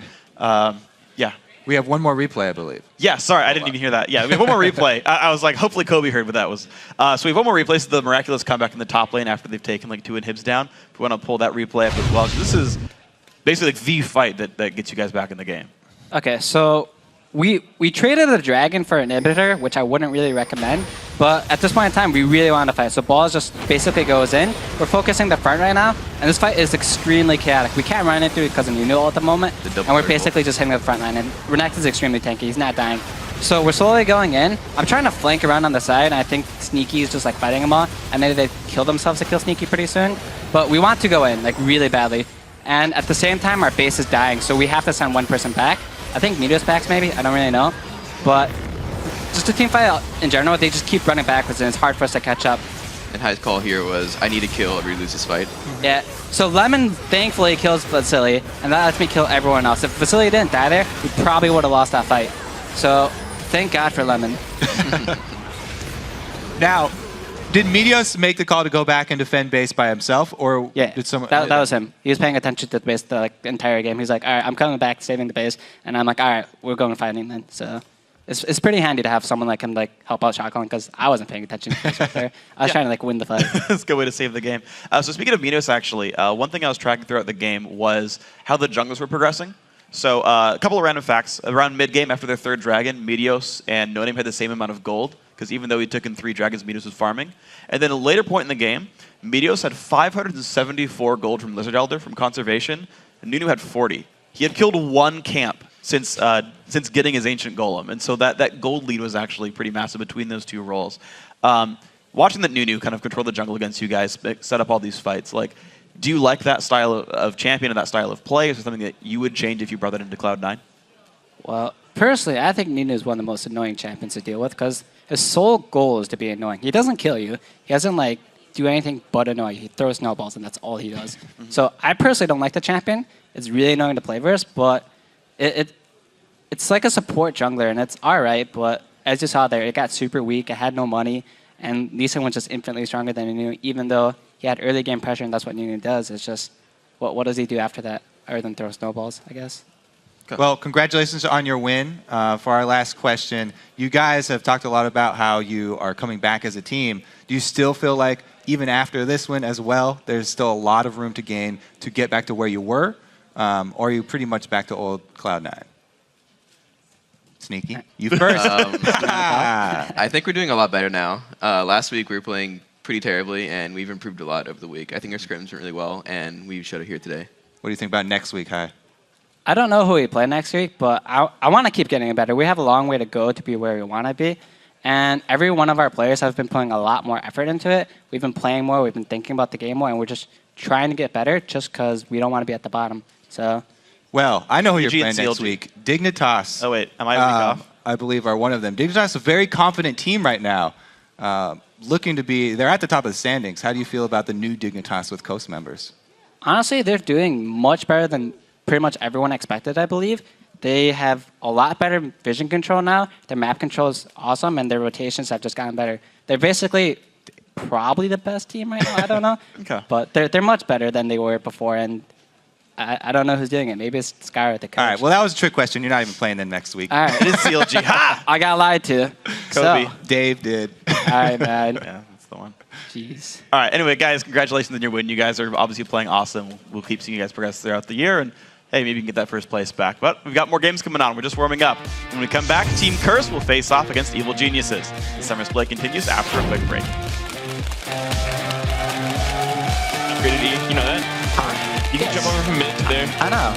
Yeah. We have one more replay, I believe. Yeah, sorry, I didn't even hear that. Yeah, we have one more replay. I was like, hopefully Kobe heard what that was. So we have one more replay. This is the miraculous comeback in the top lane after they've taken like 2 inhibs down. We want to pull that replay up as well. So this is basically like the fight that gets you guys back in the game. Okay, so we traded a dragon for an inhibitor, which I wouldn't really recommend. But at this point in time, we really want to fight. So Balls just basically goes in. We're focusing the front right now, and this fight is extremely chaotic. We can't run it through because of Nuno at the moment, and we're basically just hitting the front line. And Renekton is extremely tanky. He's not dying. So we're slowly going in. I'm trying to flank around on the side, and I think Sneaky is just like fighting them all. And maybe they kill themselves to kill Sneaky pretty soon. But we want to go in like really badly. And at the same time, our base is dying, so we have to send one person back. I think Meteor's backs maybe, I don't really know. But just a team fight in general, they just keep running backwards and it's hard for us to catch up. And High's call here was, I need to kill or we lose this fight. Yeah, so Lemon thankfully kills Vasily, and that lets me kill everyone else. If Vasily didn't die there, we probably would have lost that fight. So thank God for Lemon. Now, did Meteos make the call to go back and defend base by himself, or did someone? That was him. He was paying attention to the base the entire game. He's like, all right, I'm coming back, saving the base, and I'm like, all right, we're going fighting then. So it's pretty handy to have someone like him like help out Shotgun because I wasn't paying attention to the base right there. I was trying to like win the fight. That's a good way to save the game. So speaking of Meteos, actually, one thing I was tracking throughout the game was how the junglers were progressing. So a couple of random facts. Around mid-game, after their 3rd dragon, Meteos and No Name had the same amount of gold, because even though he took in 3 dragons, Meteos was farming. And then a later point in the game, Meteos had 574 gold from Lizard Elder from conservation, and Nunu had 40. He had killed 1 camp since getting his Ancient Golem, and so that gold lead was actually pretty massive between those 2 roles. Watching that Nunu kind of control the jungle against you guys, set up all these fights, like, do you like that style of champion and that style of play? Is there something that you would change if you brought that into Cloud9? Well, personally, I think Nunu is one of the most annoying champions to deal with because his sole goal is to be annoying. He doesn't kill you. He doesn't like do anything but annoy you. He throws snowballs, and that's all he does. So I personally don't like the champion. It's really annoying to play versus, but it's like a support jungler, and it's all right. But as you saw there, it got super weak. It had no money, and Lee Sin was just infinitely stronger than Nunu, even though he had early game pressure, and that's what Nunu does. It's just, what does he do after that other than throw snowballs, I guess? Well, congratulations on your win. For our last question, you guys have talked a lot about how you are coming back as a team. Do you still feel like, even after this win as well, there's still a lot of room to gain to get back to where you were? Or are you pretty much back to old Cloud9? Sneaky, you first. I think we're doing a lot better now. Last week we were playing pretty terribly, and we've improved a lot over the week. I think our scrims went really well, and we showed it here today. What do you think about next week, Hi? I don't know who we play next week, but I want to keep getting better. We have a long way to go to be where we want to be. And every one of our players has been putting a lot more effort into it. We've been playing more, we've been thinking about the game more, and we're just trying to get better just because we don't want to be at the bottom. So, well, I know who you're UG playing next week. Dignitas. Oh, wait. Am I a week off? I believe are one of them. Dignitas is a very confident team right now. Looking to be, they're at the top of the standings. How do you feel about the new Dignitas with Coast members? honestly, they're doing much better than pretty much everyone expected, I believe. They have a lot better vision control now. Their map control is awesome, and their rotations have just gotten better. They're basically probably the best team right now. I don't know. Okay. But they're much better than they were before, and I don't know who's doing it. Maybe it's Skyr, the coach. All right, well, that was a trick question. You're not even playing then next week. All right. It is CLG. Ha! I got lied to. Kobe. So, Dave did. all right, man. Yeah, that's the one. Jeez. All right. Anyway, guys, congratulations on your win. You guys are obviously playing awesome. We'll keep seeing you guys progress throughout the year, and hey, maybe you can get that first place back. But we've got more games coming on. We're just warming up. When we come back, Team Curse will face off against Evil Geniuses. The summer split continues after a quick break. Upgraded, you know that? You can jump over from mid to there. I know.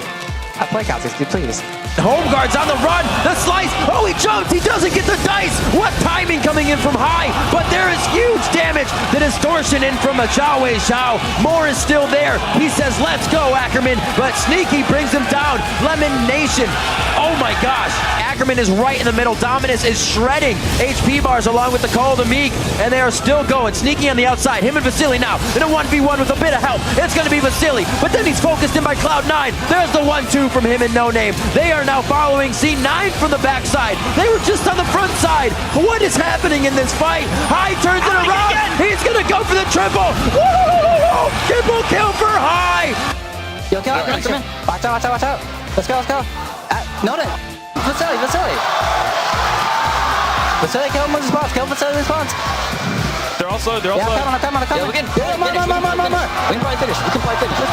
I play Kha'Zix, please. Home guard's on the run, the slice, oh he jumps, he doesn't get the dice! What timing coming in from high, but there is huge damage! The distortion in from a Zhao Wei Zhao, Moore is still there, he says let's go Ackerman, but Sneaky brings him down, Lemon Nation, oh my gosh! Ackerman is right in the middle, Dominus is shredding HP bars along with the Call of the Meek, and they are still going, Sneaky on the outside, him and Vasily now, in a 1v1 with a bit of help, it's gonna be Vasily, but then he's focused in by Cloud9, there's the 1-2 from him and No Name, they are now following C9 from the backside. They were just on the front side. What is happening in this fight? High turns it around. He's going to go for the triple. Woo! Triple kill for High. Yo, kill, come in. Watch out, watch out, watch out. Let's go, let's go. Noted. Vasily, Vasily. Vasily, kill him with his spawns. Kill Vasily with his spawns. They're also. Yeah, I'm coming. Yeah, more. We can probably finish. We can probably finish.